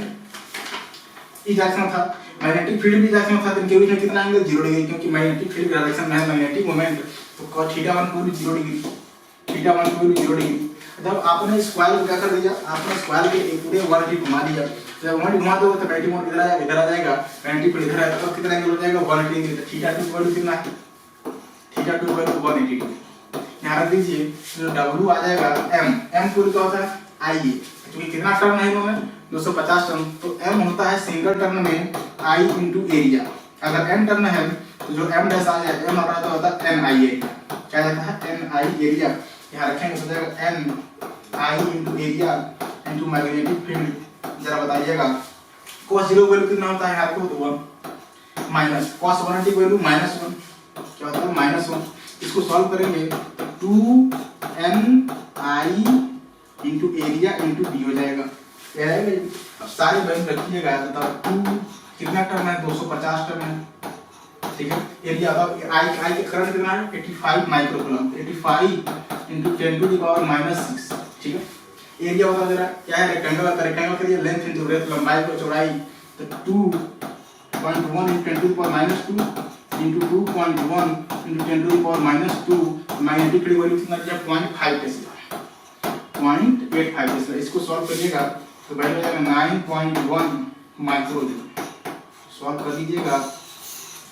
Speaker 1: इस डायरेक्शन में था, मैग्नेटिक फील्ड भी डायरेक्शन में था, तो इनके बीच में कितना एंगल 0 डिग्री, क्योंकि मैग्नेटिक फील्ड डायरेक्शन में है मैग्नेटिक मोमेंट, तो थीटा 1 को 0 डिग्री, थीटा 1 को 0 डिग्री। जब आपने इस कॉइल को क्या कर दिया, आपने इस कॉइल के एक पूरे 180 घुमा दिया, जब 180 घुमा दोगे तो मैग्नेटिक मोमेंट इधर आ जाएगा, मैग्नेटिक फील्ड इधर आएगा, तो कितना एंगल हो जाएगा 180 डिग्री। तो थीटा 2 वैल्यू कितना है, थीटा 2 वैल्यू 180 डिग्री। यहाँ रख दीजिए, जो W आ जाएगा m पूरी क्या होता है I, क्योंकि कितना टर्न है इनमें 250 टर्न, तो m होता है सिंगल टर्न में I इंटू एरिया। अगर n टर्न है तो जो m डैश आ जाए m हमारा तो होता है ni एरिया, क्या जाता है ni एरिया, यहाँ रखेंगे तो जाएगा ni into area into magnetic field. जरा बताइएगा cos 0 वैल्यू कितना होता है आपको, तो 1 माइनस cos 180 वैल्यू -1, क्या होता है -1। इसको सॉल्व करेंगे 2ni into area into D हो जाएगा, क्या है। अब सारे वैल्यू रखिएगा, तो 2 कितना टर्म है 250 टर्म है, ठीक है। एरिया अब आई के करंट कितना है 85 microcoulomb, 85 into 10 to the power -6, ठीक है। एरिया बता जरा क्या है, रेक्टेंगल का, रेक्टेंगल के लिए लेंथ इंटू ब्रेथ, लंबाई को चौड़ाई, तो 2.1 into 10 to the power -2 into 2.1 into 10 to the power -2, magnetic field value कितना दिया 0.5 टेस्ला, 0.85 टेस्ला। इसको सॉल्व करिएगा तो वैल्यू आ जाएगा 9.1 माइक्रो जूल। सॉल्व कर दीजिएगा,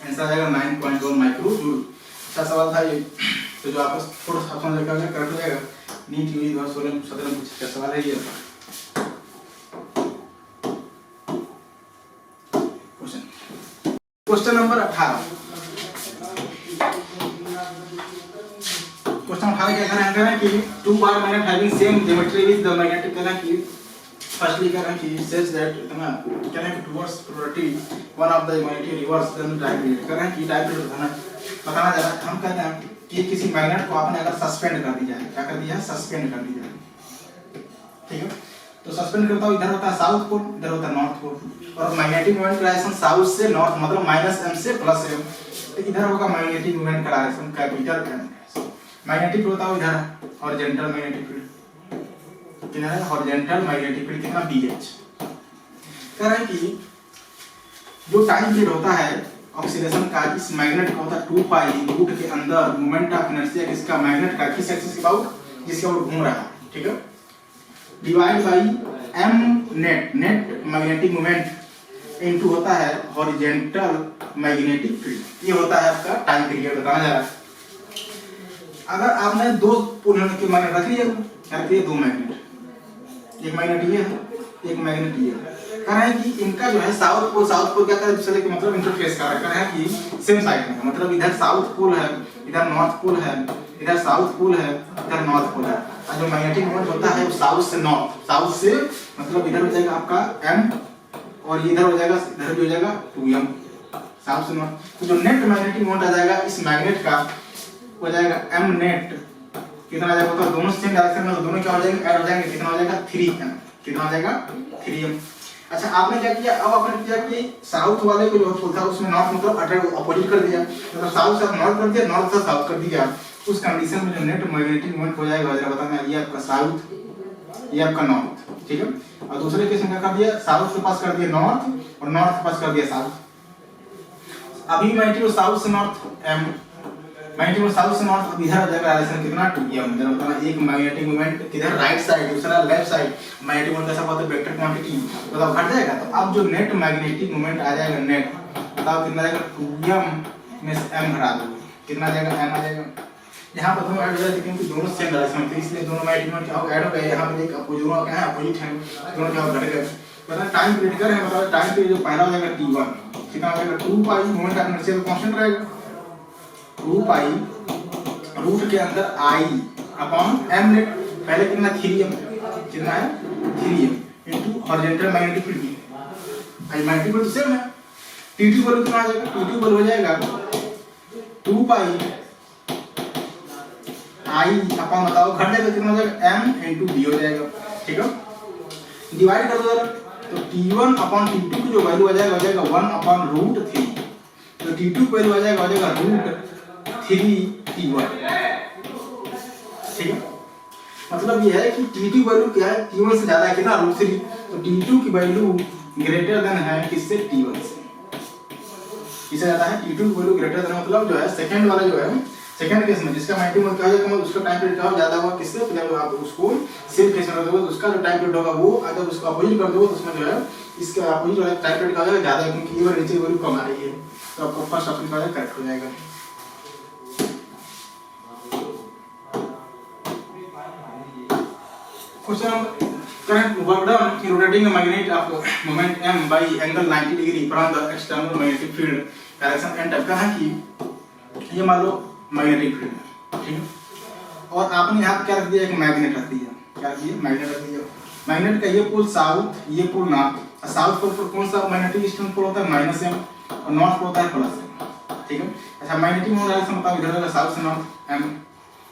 Speaker 1: आंसर आ जाएगा 9.1 माइक्रो जूल। अच्छा सवाल था ये, तो जो आपको थोड़ा सा समझ लगा करेक्ट हो जाएगा। नीट यूजी 2016 में पूछा सवाल है ये। क्वेश्चन नंबर 18, क्वेश्चन 18 क्या कहना है कि 2 bar magnet having same geometry with the magnetic, कहना कि फर्स्टली कह रहे हैं कि सेज दैट इतना कह रहे हैं कि towards polarity one of the magnetic reverse then direct, कह रहे हैं कि डायरेक्ट बताना जा रहा है। हम कहते हैं कि किसी मैग्नेट को आपने अगर सस्पेंड कर दिया है, क्या कर दिया है, सस्पेंड कर दिया है, ठीक है। तो सस्पेंड करता हूं, इधर होता है साउथ पोल, इधर होता है नॉर्थ पोल, और मैग्नेटिक मोमेंट का डायरेक्शन साउथ से नॉर्थ, मतलब -m से +m, तो इधर होगा मैग्नेटिक मोमेंट का डायरेक्शन कैपिटल M। मैग्नेटिक होता है इधर हॉरिजॉन्टल मैग्नेटिक फील्ड, कितना है हॉरिजॉन्टल मैग्नेटिक फील्ड कितना BH। कह रहे हैं कि जो टाइम पीरियड होता है ऑक्सीडेशन का, इस मैग्नेट का होता है 2 पाई रूट के अंदर मोमेंट ऑफ इनर्शिया किसका, मैग्नेट का, किस एक्सिस के अबाउट, जिसके अबाउट घूम रहा है, ठीक है, divide by m net, net magnetic moment into होता है हॉरिजॉन्टल मैग्नेटिक फील्ड। ये होता है आपका टाइम पीरियड बताना जा रहा है। अगर आपने दो पोल के मैग्नेट रख लिया, दो मैग्नेट, एक मैग्नेट ये है, एक मैग्नेट ये है, कह रहे हैं कि इनका जो है साउथ पोल क्या कर दूसरे के मतलब इंटरफेस कर रहा है कि सेम साइड में, मतलब इधर साउथ पोल है, इधर नॉर्थ पोल है, इधर साउथ पोल है, इधर नॉर्थ पोल है, और जो मैग्नेटिक मोमेंट होता है वो साउथ से नॉर्थ, साउथ से मतलब इधर हो जाएगा आपका m और इधर हो जाएगा, इधर भी हो जाएगा 2m, साउथ से नॉर्थ। तो जो नेट मैग्नेटिक मोमेंट आ जाएगा इस मैग्नेट का हो जाएगा m नेट, कितना आ जाएगा, दोनों सेम डायरेक्शन में, दोनों क्या हो जाएंगे, ऐड हो जाएंगे, कितना हो जाएगा 3m, कितना हो जाएगा 3m। अच्छा आपने क्या किया, अब आपने किया कि साउथ वाले को जो पोल था उसमें नॉर्थ मतलब अटैक अपोजिट कर दिया, मतलब साउथ से नॉर्थ कर दिया, नॉर्थ से साउथ कर दिया। उस कंडीशन में जो नेट मैग्नेटिक मोमेंट हो जाएगा जरा बताना, ये आपका साउथ, ये आपका नॉर्थ, ठीक है। और दूसरे केस में क्या कर दिया, साउथ के पास कर दिया नॉर्थ और नॉर्थ के पास कर दिया साउथ। अभी मैग्नेटिक साउथ से नॉर्थ m, मैग्नेटिक साउथ से नॉर्थ, अब इधर आ जाएगा डायरेक्शन कितना 2m, जरा बताना एक मैग्नेटिक मोमेंट किधर राइट साइड दूसरा लेफ्ट साइड, मैग्नेटिक मोमेंट कैसा होता है वेक्टर क्वांटिटी, मतलब घट जाएगा। तो अब जो नेट मैग्नेटिक मोमेंट आ जाएगा नेट, बताओ कितना आएगा 2m में से m घटा दो कितना आ जाएगा, m आ जाएगा। यहाँ पर दोनों ऐड हो जाए क्योंकि दोनों सेम डायरेक्शन में, इसलिए दोनों मैग्नेटिक मोमेंट क्या हो ऐड हो गए। यहाँ पे एक अपोजिट क्या है, अपोजिट है, दोनों क्या घट गए। मतलब टाइम पीरियड कर है, मतलब टाइम पीरियड जो पहला हो जाएगा t1 कितना हो जाएगा 2 पाई, मोमेंट ऑफ इनर्शिया कांस्टेंट रहेगा 2 पाई रूट के अंदर i अपॉन m नेट, पहले कितना 3m, कितना है 3m into horizontal magnetic field, भाई मैग्नेटिक फील्ड सेम है। t2 वैल्यू कितना आ जाएगा, t2 वैल्यू हो जाएगा 2 पाई आई अपॉन बताओ घट जाएगा कितना हो जाएगा m इनटू d हो जाएगा, ठीक है। डिवाइड कर दो जरा, तो t1 अपॉन t2 की जो वैल्यू आ जाएगा हो जाएगा 1 अपॉन रूट 3, तो t2 की वैल्यू आ जाएगा रूट 3t1, ठीक है। मतलब ये है कि t2 वैल्यू क्या है, t1 से ज्यादा है कितना रूट 3, तो t2 की वैल्यू ग्रेटर देन है किससे t1 से, किससे ज्यादा है t2 की वैल्यू ग्रेटर देन, मतलब जो है सेकंड वाला जो है सेकंड केस में जिसका मैग्नेटिक मोमेंट कहा जाएगा उसका टाइम पीरियड कहाँ ज्यादा होगा किससे, तो जब आप उसको सेम केस में रखोगे तो उसका जो टाइम पीरियड होगा वो, अगर उसको अपोजिट कर दोगे तो उसमें जो है इसका अपोजिट वाला टाइम पीरियड कहा जाएगा ज्यादा, क्योंकि ये वाला नीचे वैल्यू कम आ रही है, तो आपको फर्स्ट ऑप्शन का करेक्ट हो जाएगा। Question current work done in rotating a magnet of moment m by angle 90 degree from the external magnetic field direction n type का है कि ये मान लो मैग्नेटिक फील्ड है, ठीक है, और आपने यहाँ पे क्या रख दिया, एक मैग्नेट रख दिया, क्या रख दिया मैग्नेट रख दिया। मैग्नेट का ये पोल साउथ, ये पोल नॉर्थ, साउथ पोल पर कौन सा मैग्नेटिक स्ट्रिंग पोल होता है -m और नॉर्थ पोल होता है +m, ठीक है। अच्छा मैग्नेटिक मोमेंट डायरेक्शन बताओ इधर होगा साउथ से नॉर्थ m,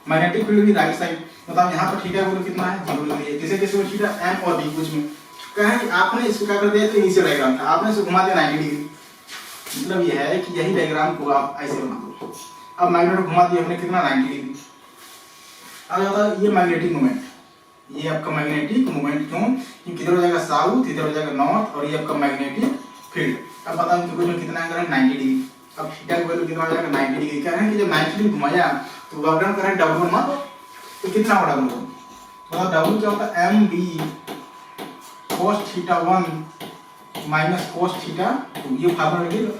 Speaker 1: मैग्नेटिक फील्ड भी राइट साइड, बताओ यहाँ पर थीटा वैल्यू कितना है 0 है, किसे किसे में थीटा m और b कुछ में कहा कि आपने इसको क्या कर दिया, तो इनिशियल डायग्राम था आपने इसको घुमा दिया 90 डिग्री, मतलब ये है कि यही डायग्राम को आप ऐसे बना दो। अब मैग्नेट को घुमा दिया हमने कितना 90 डिग्री, अब होता है ये मैग्नेटिक मोमेंट, ये आपका मैग्नेटिक मोमेंट क्यों, कि किधर हो जाएगा साउथ, इधर हो जाएगा नॉर्थ, और ये आपका मैग्नेटिक फील्ड। अब बताओ कि में कितना एंगल है 90 डिग्री, अब थीटा की वैल्यू कितना हो जाएगा 90 डिग्री। कह रहे हैं कि जब 90 डिग्री घुमाया तो वर्क डन करें W1 मान, तो कितना होगा W1, मतलब W क्या होता है mb cos θ1 माइनस cos θ2, ये फार्मूला लगेगा,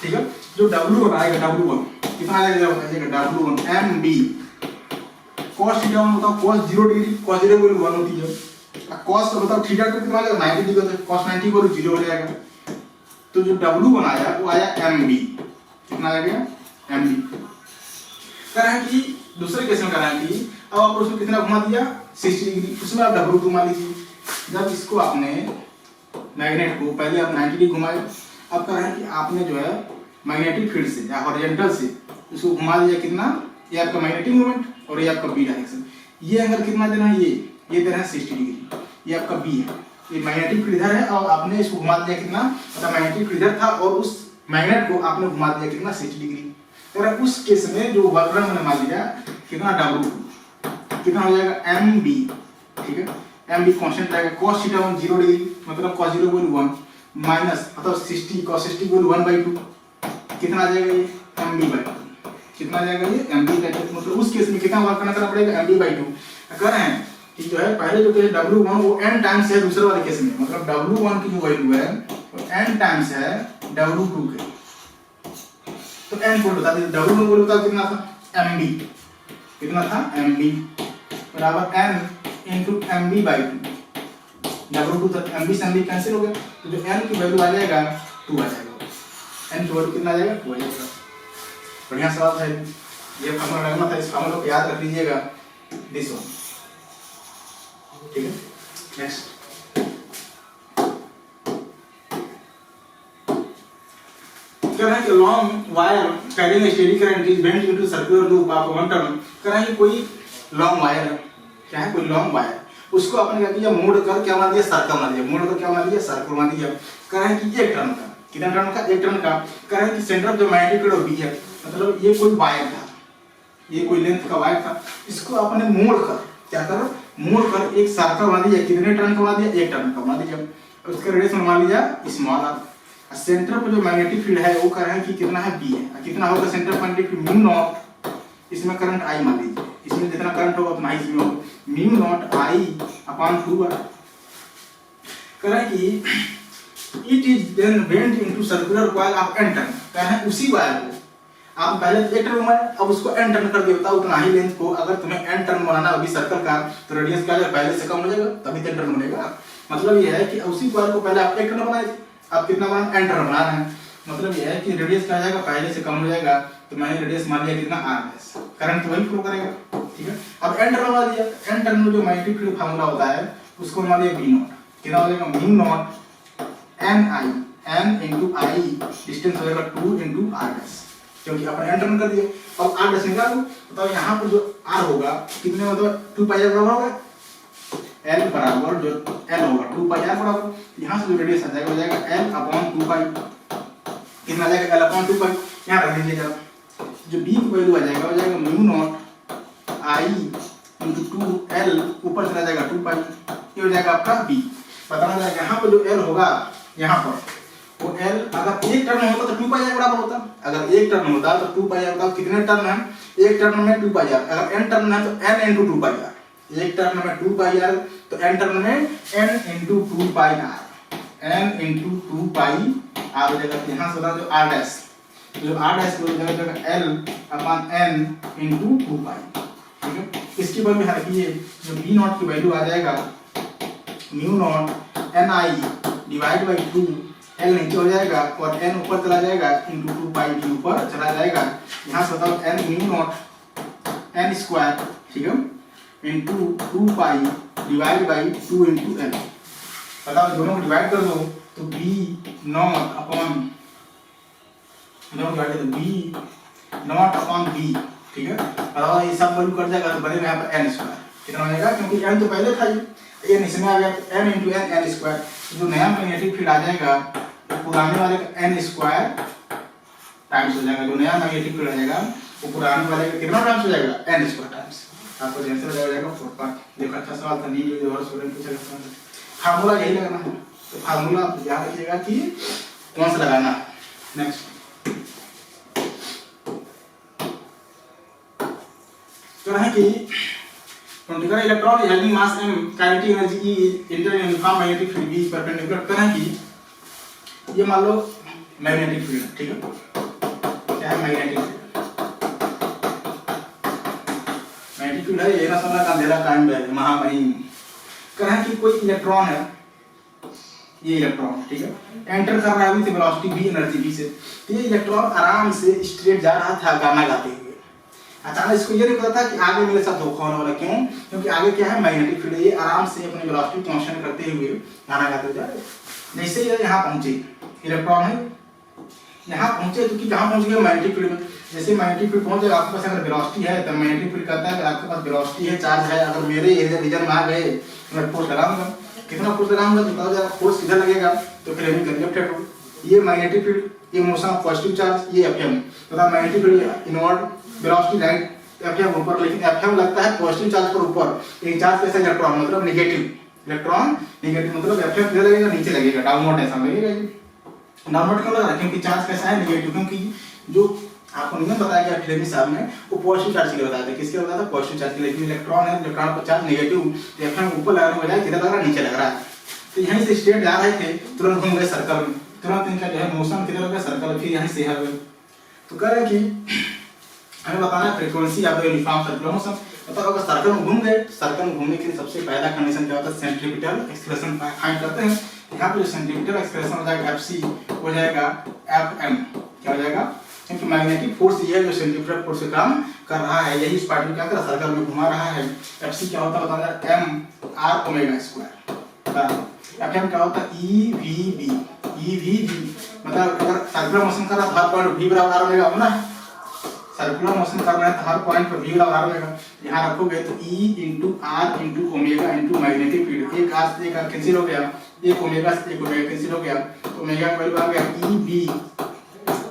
Speaker 1: ठीक है। जो W1 आएगा W1 कितना आ जाएगा W1 mb cos θ1 बताओ cos 0 डिग्री, cos 0 वैल्यू 1 होती है, अब cos का बताओ θ2 कितना आ जाएगा 90 डिग्री होता है, cos 90 वैल्यू 0 हो जाएगा, तो जो W1 आया वो आया mb, कितना आ गया mb। कह रहा है कि दूसरे केस में कह रहा है कि अब आप उसको कितना घुमा दिया 60 डिग्री, उसमें आप W2 घुमा लीजिए। जब इसको आपने मैग्नेट को पहले आप 90 डिग्री घुमाए, अब कह रहा है कि आपने जो है मैग्नेटिक फील्ड से या हॉरिजॉन्टल से इसको घुमा दिया कितना, ये आपका मैग्नेटिक मोमेंट और ये आपका बी डायरेक्शन, ये एंगल कितना देना है, ये दे रहा है 60 डिग्री, ये आपका बी है, ये मैग्नेटिक फील्ड इधर है और आपने इसको घुमा दिया कितना, मतलब मैग्नेटिक फील्ड इधर था और उस मैग्नेट को आपने घुमा दिया कितना 60 डिग्री। अगर उस केस में जो वर्क डन मैंने मान लिया कितना W2 कितना हो जाएगा mb, ठीक है, mb कांस्टेंट रहेगा, cos θ1 0 डिग्री मतलब cos 0 वैल्यू 1 माइनस मतलब 60 cos 60 वैल्यू 1/2 कितना आ जाएगा ये mb/2, कितना आ जाएगा ये mb/2, मतलब उस केस में कितना वर्क करना पड़ेगा mb/2। कह रहे हैं कि जो है पहले जो केस W1 वो n टाइम्स है दूसरे वाले केस में, मतलब W1 की जो वैल्यू है वो n टाइम्स है W2 के, तो n को बता दीजिए W1 को बता कितना था mb, कितना था mb बराबर n into mb/2, W2 तक mb से mb कैंसिल हो गया, तो जो n की वैल्यू आ जाएगा 2 आ जाएगा, n की वैल्यू कितना आ जाएगा 2 आ जाएगा। बढ़िया सवाल है, ये फार्मूला लगना था, इस फार्मूला को याद रख लीजिएगा, दिस वन, ठीक है। नेक्स्ट कह रहा है कि long wire carrying a steady current is bent into circular loop of 1 turn. कह रहा है कि कोई लॉन्ग वायर है, क्या है कोई लॉन्ग वायर उसको आपने क्या किया, मोड़ कर क्या बना दिया, सर्कल बना दिया, मोड़ कर क्या बना दिया, सर्कल बना दिया। कह रहे हैं कि एक टर्न का, कितना टर्न का, एक टर्न का। कह रहे हैं कि सेंटर ऑफ जो मैग्नेटिक फील्ड बी है, मतलब ये कोई वायर था, ये कोई लेंथ का वायर था, इसको आपने मोड़ कर क्या करो, मोड़ कर एक सर्कल बना दिया। कितने टर्न का बना दिया, एक टर्न का बना दिया। उसका रेडियस मान लिया स्मॉल आर। सेंटर पर जो मैग्नेटिक फील्ड है वो कह रहे हैं कि कितना है, बी है। कितना होगा सेंटर पर मैग्नेटिक फील्ड, म्यू नॉट, इसमें करंट आई मान लीजिए, इसमें जितना करंट होगा उतना ही इसमें होगा, mu naught I upon 2r। कह रहे हैं कि it is then bent into circular coil of n turn. कह रहे हैं उसी वायर को आप पहले एक टर्न में, अब उसको n टर्न कर दिया, उतना ही लेंथ को अगर तुम्हें n टर्न बनाना अभी सर्कल का, तो रेडियस क्या है, पहले से कम हो जाएगा, तभी 10 टर्न बनेगा। मतलब ये है कि उसी कॉइल को पहले आप एक टर्न बनाए थे, आप कितना बना, n टर्न बना रहे हैं। मतलब ये है कि रेडियस क्या हो जाएगा, पहले से कम हो जाएगा, तो मैंने रेडियस मान लिया कितना, r। करंट तो वही फ्लो करेगा, ठीक है। अब n टर्न बना दिया, n टर्न में जो मैग्नेटिक फील्ड फार्मूला होता है उसको मान लिया v नॉट। कितना हो जाएगा, mu not n into i, distance हो जाएगा 2 into r डैश, क्योंकि अपन n टर्न कर दिए। अब r डैश निकाल दो, बताओ यहाँ पर जो r होगा कितने, मतलब 2 पाई r बराबर होगा, l बराबर जो l होगा 2 पाई r बराबर, यहाँ से जो रेडियस आ जाएगा हो जाएगा l अपॉन 2 पाई। कितना आ जाएगा, l अपॉन 2 पाई। यहाँ रख लीजिएगा, जो b की वैल्यू आ जाएगा हो जाएगा mu naught i into 2l, ऊपर चला जाएगा 2 पाई, ये हो जाएगा आपका b। बताना जाएगा यहाँ पर जो l होगा, यहाँ पर वो l अगर एक टर्न होता तो 2 पाई r बराबर होता, अगर एक टर्न होता तो 2 पाई r होता। कितने टर्न है, एक टर्न में 2 पाई r, अगर n टर्न है तो n into 2 पाई r, एक टर्न में 2 पाई r तो n टर्न में n into 2 पाई r, n into 2 पाई r हो जाएगा। यहाँ से जो r डैश, जो r डैश हो जाएगा l अपॉन n into 2 पाई, ठीक है। इसकी वैल्यू यहाँ रखिए, जो b नॉट की वैल्यू आ जाएगा mu not ni divide by 2, l नीचे हो जाएगा और n ऊपर चला जाएगा into 2 पाई b ऊपर चला जाएगा। यहाँ से बताओ n mu naught n square, ठीक है, into 2 pi divide by 2 into l। बताओ दोनों को डिवाइड कर दो तो b नॉट अपॉन, दोनों डिवाइड कर दो b नॉट अपॉन b, ठीक है। बताओ ये सब वैल्यू कर जाएगा तो बनेगा यहाँ पर n स्क्वायर। कितना बनेगा, क्योंकि n तो पहले था ये, n इसमें आ गया तो n into n, n square. जो नया मैग्नेटिक फील्ड आ जाएगा पुराने वाले का n स्क्वायर टाइम्स हो जाएगा, जो नया मैग्नेटिक फील्ड आ जाएगा वो पुराने वाले का कितना टाइम्स हो जाएगा, n स्क्वायर टाइम्स। आपको आंसर हो जाएगा 4 पार्ट। देखो अच्छा सवाल था, नहीं जो और स्टूडेंट पूछेगा फार्मूला यही लगाना है, तो फार्मूला आप याद रखिएगा कि कौन सा लगाना है। नेक्स्ट तो है कि particular electron having mass m, kinetic energy E, enter in uniform magnetic field B is perpendicular। करना है कि ये मान लो मैग्नेटिक फील्ड, ठीक है, क्या है मैग्नेटिक फील्ड, मैग्नेटिक फील्ड है, ये ना समझना का अंधेरा कांड है महामहिम। करना है कि कोई इलेक्ट्रॉन है, ये इलेक्ट्रॉन, ठीक है, एंटर कर रहा है with velocity v, energy v से। तो ये इलेक्ट्रॉन आराम से स्ट्रेट जा रहा था गाना गाते हुए, अचानक इसको ये नहीं पता था कि आगे मेरे साथ धोखा होने वाला। क्यों, क्योंकि आगे क्या है मैग्नेटिक फील्ड, ये आराम से अपनी वेलोसिटी कांस्टेंट करते हुए गाना गाते जा रहे। जैसे ये यहाँ पहुंचे, इलेक्ट्रॉन है यहाँ पहुंचे तो कि कहाँ पहुंच गया, मैग्नेटिक फील्ड में। जैसे मैग्नेटिक फील्ड पहुंच जाएगा, आपके पास अगर वेलोसिटी है तो मैग्नेटिक फील्ड कहता है कि आपके पास वेलोसिटी है, चार्ज है, अगर मेरे रीजन में आ गए तो मैं फोर्स लगाऊंगा। कितना फोर्स लगाऊंगा तो बताओ जरा, फोर्स किधर लगेगा, तो फिर लेफ्ट हैंड, ये मैग्नेटिक फील्ड, ये मोशन ऑफ पॉजिटिव चार्ज, ये एफएम। तो magnetic field inward, velocity right, FM ऊपर, लेकिन एफएम लगता है पॉजिटिव चार्ज पर ऊपर। एक चार्ज कैसा, इलेक्ट्रॉन मतलब नेगेटिव, इलेक्ट्रॉन नेगेटिव मतलब एफएम किधर लगेगा, नीचे लगेगा, डाउनवर्ड ऐसा लगेगा। डाउनवर्ड क्यों लग रहा है, क्योंकि चार्ज कैसा है, नेगेटिव। क्योंकि जो आपको नियम बताया गया फ्लेमी साहब ने, वो पॉजिटिव चार्ज के लिए बताया था। किसके बताया था, पॉजिटिव चार्ज के लिए। लेकिन इलेक्ट्रॉन है, इलेक्ट्रॉन का चार्ज नेगेटिव, एफएम ऊपर लगाने के बजाय किधर लग रहा है, नीचे लग रहा है। तो यहीं से स्ट्रेट जा रहे थे, तुरंत घूम गए सर्कल में, तुरंत इनका जो है मोशन किधर लग गया, सर्कल, फिर यहीं से यहाँ गए। तो कह रहे कि हमें बताना है फ्रीक्वेंसी या तो यूनिफॉर्म सर्कुलर मोशन। मतलब अगर सर्कल में घूम गए, सर्कल में घूमने के लिए सबसे पहला कंडीशन क्या होता है, सेंट्रीपिटल एक्सेलरेशन फाइंड करते हैं। यहाँ पे जो सेंट्रीपिटल एक्सेलरेशन हो जाएगा एफसी, हो जाएगा एफएम, क्या हो जाएगा, क्योंकि मैग्नेटिक फोर्स ये है जो सेंट्रीपिटल फोर्स से काम कर रहा है, यही इस पार्ट में क्या कर रहा है, सर्कल में घुमा रहा है। एफसी क्या होता है बताना, M R omega square. FM क्या होता है, ईवीबी, ईवीबी मतलब अगर सर्कुलर मोशन कर रहा है, हर पॉइंट v बराबर r ओमेगा होना है। सर्कुलर मोशन करना है तो हर पॉइंट पर v बराबर रहेगा। यहाँ रखोगे तो E into R into omega into magnetic field, एक आर से एक आर कैंसिल हो गया, एक ओमेगा से एक ओमेगा कैंसिल हो गया, तो ओमेगा का वैल्यू आ गया EB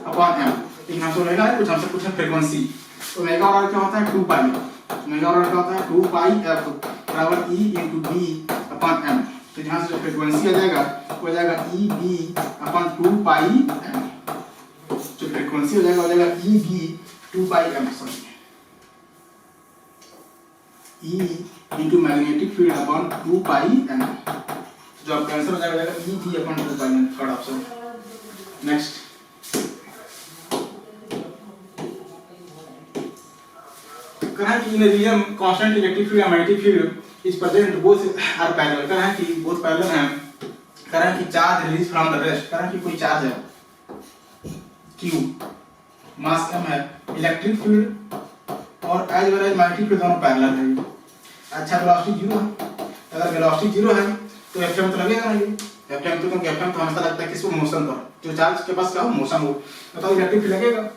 Speaker 1: अपॉन m। लेकिन हमसे ओमेगा है कुछ, हमसे पूछे फ्रीक्वेंसी, तो ओमेगा और क्या होता है 2 पाई, ओमेगा और क्या होता है 2 पाई f बराबर E into B upon m। तो यहाँ से जो फ्रीक्वेंसी आ जाएगा वो जाएगा EB अपॉन 2 पाई m, जो फ्रीक्वेंसी हो जाएगा EB 2 pi m, sorry E into magnetic field upon 2 pi m, जो आपका आंसर हो जाएगा EB upon 2 pi m, third option. Next कहा है कि in region constant electric field and magnetic field is present both are parallel, कहा है कि बोथ पैरेलल हैं, कह रहा है कि charge release from the rest, कह रहा है कि कोई चार्ज है Q, मास m है, इलेक्ट्रिक फील्ड और as well as magnetic field दोनों पैरेलल है। अच्छा वेलोसिटी 0 है, अगर वेलोसिटी 0 है तो Fm तो लगेगा नहीं, Fm तो क्योंकि Fm तो हमेशा लगता है किसको, मोशन पर, जो चार्ज के पास क्या हो मोशन हो, तो इलेक्ट्रिक फील्ड लगेगा।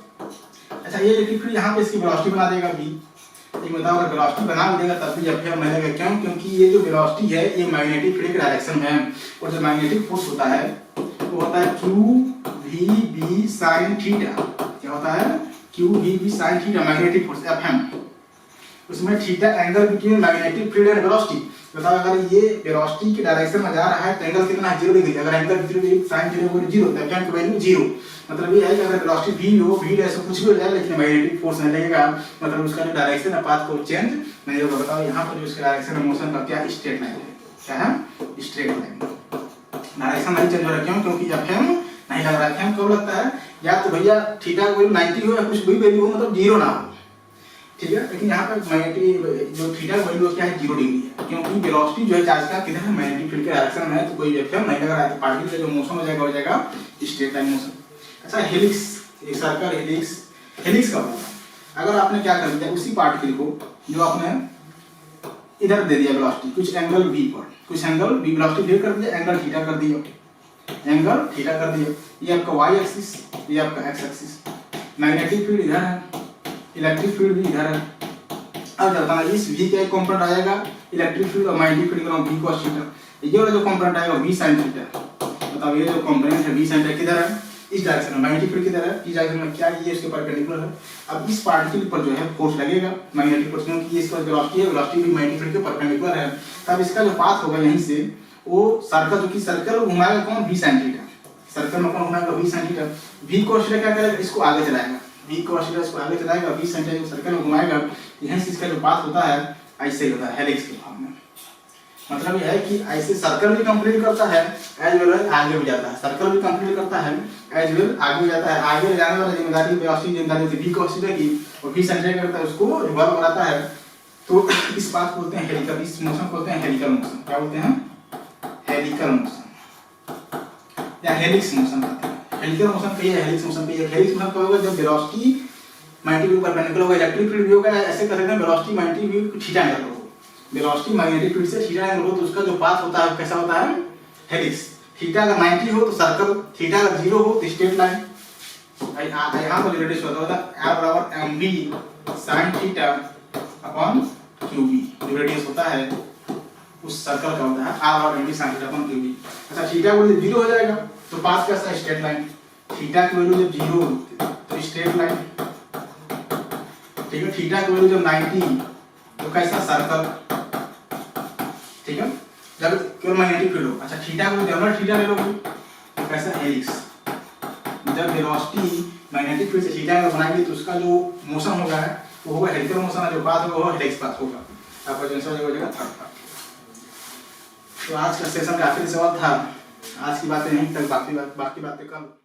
Speaker 1: अच्छा ये इलेक्ट्रिक फील्ड यहाँ पे इसकी वेलोसिटी बना देगा v, एक बताओ अगर वेलोसिटी बना भी देगा तब भी Fm लगेगा, क्यों, क्योंकि ये जो वेलोसिटी है ये मैग्नेटिक फील्ड के डायरेक्शन में है, और जो मैग्नेटिक फोर्स होता है वो होता है QVB sin थीटा, क्या होता है QVB sin theta, magnetic force Fm, उसमें theta angle between magnetic field and velocity. बताओ अगर ये वेलोसिटी के डायरेक्शन में जा रहा है तो एंगल कितना है 0 डिग्री, अगर एंगल 0 डिग्री sin 0 को 0 तो Fm की वैल्यू 0, मतलब ये है कि अगर वेलोसिटी v हो v ऐसा कुछ भी हो जाए लेकिन मैग्नेटिक फोर्स नहीं लगेगा, मतलब उसका जो डायरेक्शन है पाथ को चेंज नहीं होगा। बताओ यहाँ पर जो इसका डायरेक्शन है मोशन का क्या स्ट्रेट लाइन है, क्या है स्ट्रेट लाइन, डायरेक्शन नहीं चेंज हो रहा, क्यों, क्योंकि Fm नहीं लग रहा है। Fm कब लगता है, या तो भैया थीटा का वैल्यू 90 हो या कुछ भी वैल्यू हो, मतलब 0 ना हो, ठीक है। लेकिन यहाँ पर मैग्नेटिक जो थीटा का वैल्यू क्या है 0 डिग्री है, क्योंकि वेलोसिटी जो है चार्ज का किधर है मैग्नेटिक फील्ड के डायरेक्शन में है, तो कोई Fm नहीं लग रहा है, तो पार्टिकल का जो मोशन हो जाएगा स्ट्रेट लाइन मोशन। अच्छा हेलिक्स, एक सर्कल हेलिक्स, हेलिक्स का होगा अगर आपने क्या कर दिया उसी पार्टिकल को जो आपने इधर दे दिया वेलोसिटी कुछ एंगल v पर, कुछ एंगल v वेलोसिटी v कर दिया, एंगल थीटा कर दिया, एंगल थीटा कर दिया, ये आपका y एक्सिस, ये आपका x एक्सिस, मैग्नेटिक फील्ड इधर है, इलेक्ट्रिक फील्ड भी इधर है। अब चलता है इस v का एक कंपोनेंट आएगा इलेक्ट्रिक फील्ड और मैग्नेटिक फील्ड का v cos थीटा, ये वाला जो कंपोनेंट आएगा v sin थीटा। बताओ ये जो कंपोनेंट है v sin थीटा किधर है, इस डायरेक्शन में, मैग्नेटिक फील्ड किधर है इस डायरेक्शन में, क्या ये इसके परपेंडिकुलर है। अब इस पार्टिकल पर जो है फोर्स लगेगा मैग्नेटिक फोर्स, क्योंकि इसका वेलोसिटी है, वेलोसिटी भी मैग्नेटिक फील्ड के परपेंडिकुलर है, तब इसका जो पाथ होगा यहीं से वो सर्कल, जो कि सर्कल घुमाएगा कौन v sin थीटा, सर्कल में कौन घुमाएगा v sin theta, v cos theta क्या करेगा इसको आगे चलाएगा, v cos थीटा इसको आगे चलाएगा, v sin थीटा सर्कल में घुमाएगा, यहीं से इसका जो पाथ होता है ऐसे ही होता है हेलिक्स के फॉर्म में। मतलब यह है कि ऐसे सर्कल भी कंप्लीट करता है एज वेल एज आगे भी जाता है, सर्कल भी कंप्लीट करता है एज वेल आगे भी जाता है, आगे जाने वाला जिम्मेदारी वेलोसिटी जिम्मेदारी होती है v cos थीटा की, और v sin थीटा करता है उसको रिवॉल्व कराता है, तो इस बात को बोलते हैं हेलिकल, इस मोशन को बोलते हैं हेलिकल मोशन, क्या बोलते हैं हेलिकल मोशन या हेलिक्स मोशन कहते हैं। हेलिकल मोशन कहिए, हेलिक्स मोशन कहिए। हेलिक्स मोशन कब होगा जब वेलोसिटी मैग्नेटिक फील्ड परपेंडिकुलर होगा, इलेक्ट्रिक फील्ड भी होगा, ऐसे कर सकते हैं velocity magnetic field theta angle हो, वेलोसिटी मैग्नेटिक फील्ड से थीटा एंगल हो तो उसका जो पाथ होता है कैसा होता है हेलिक्स। थीटा अगर 90 हो तो सर्कल, थीटा अगर 0 हो तो स्ट्रेट लाइन। यहाँ पर रेडियस होता है r बराबर mv sin theta upon qv, जो रेडियस होता है उस सर्कल का होता है r बराबर mv sin theta upon qv। अच्छा थीटा को जब 0 हो जाएगा तो पाथ कैसा स्ट्रेट लाइन, थीटा की वैल्यू जब 0 तो स्ट्रेट लाइन, ठीक है। थीटा की वैल्यू जब 90 तो कैसा सर्कल, ठीक है, जब केवल मैग्नेटिक फील्ड हो। अच्छा थीटा को जनरल थीटा ले लोगे तो कैसा हेलिक्स, जब वेलोसिटी मैग्नेटिक फील्ड से थीटा एंगल बनाएंगे तो उसका जो मोशन होगा वो होगा हेलिकल मोशन, जो पाथ होगा वो हेलिक्स पाथ होगा। आपका जो आंसर हो जाएगा थर्ड पार्ट। तो आज का सेशन का आखिरी सवाल था, आज की बातें यहीं तक, बाकी बातें कल।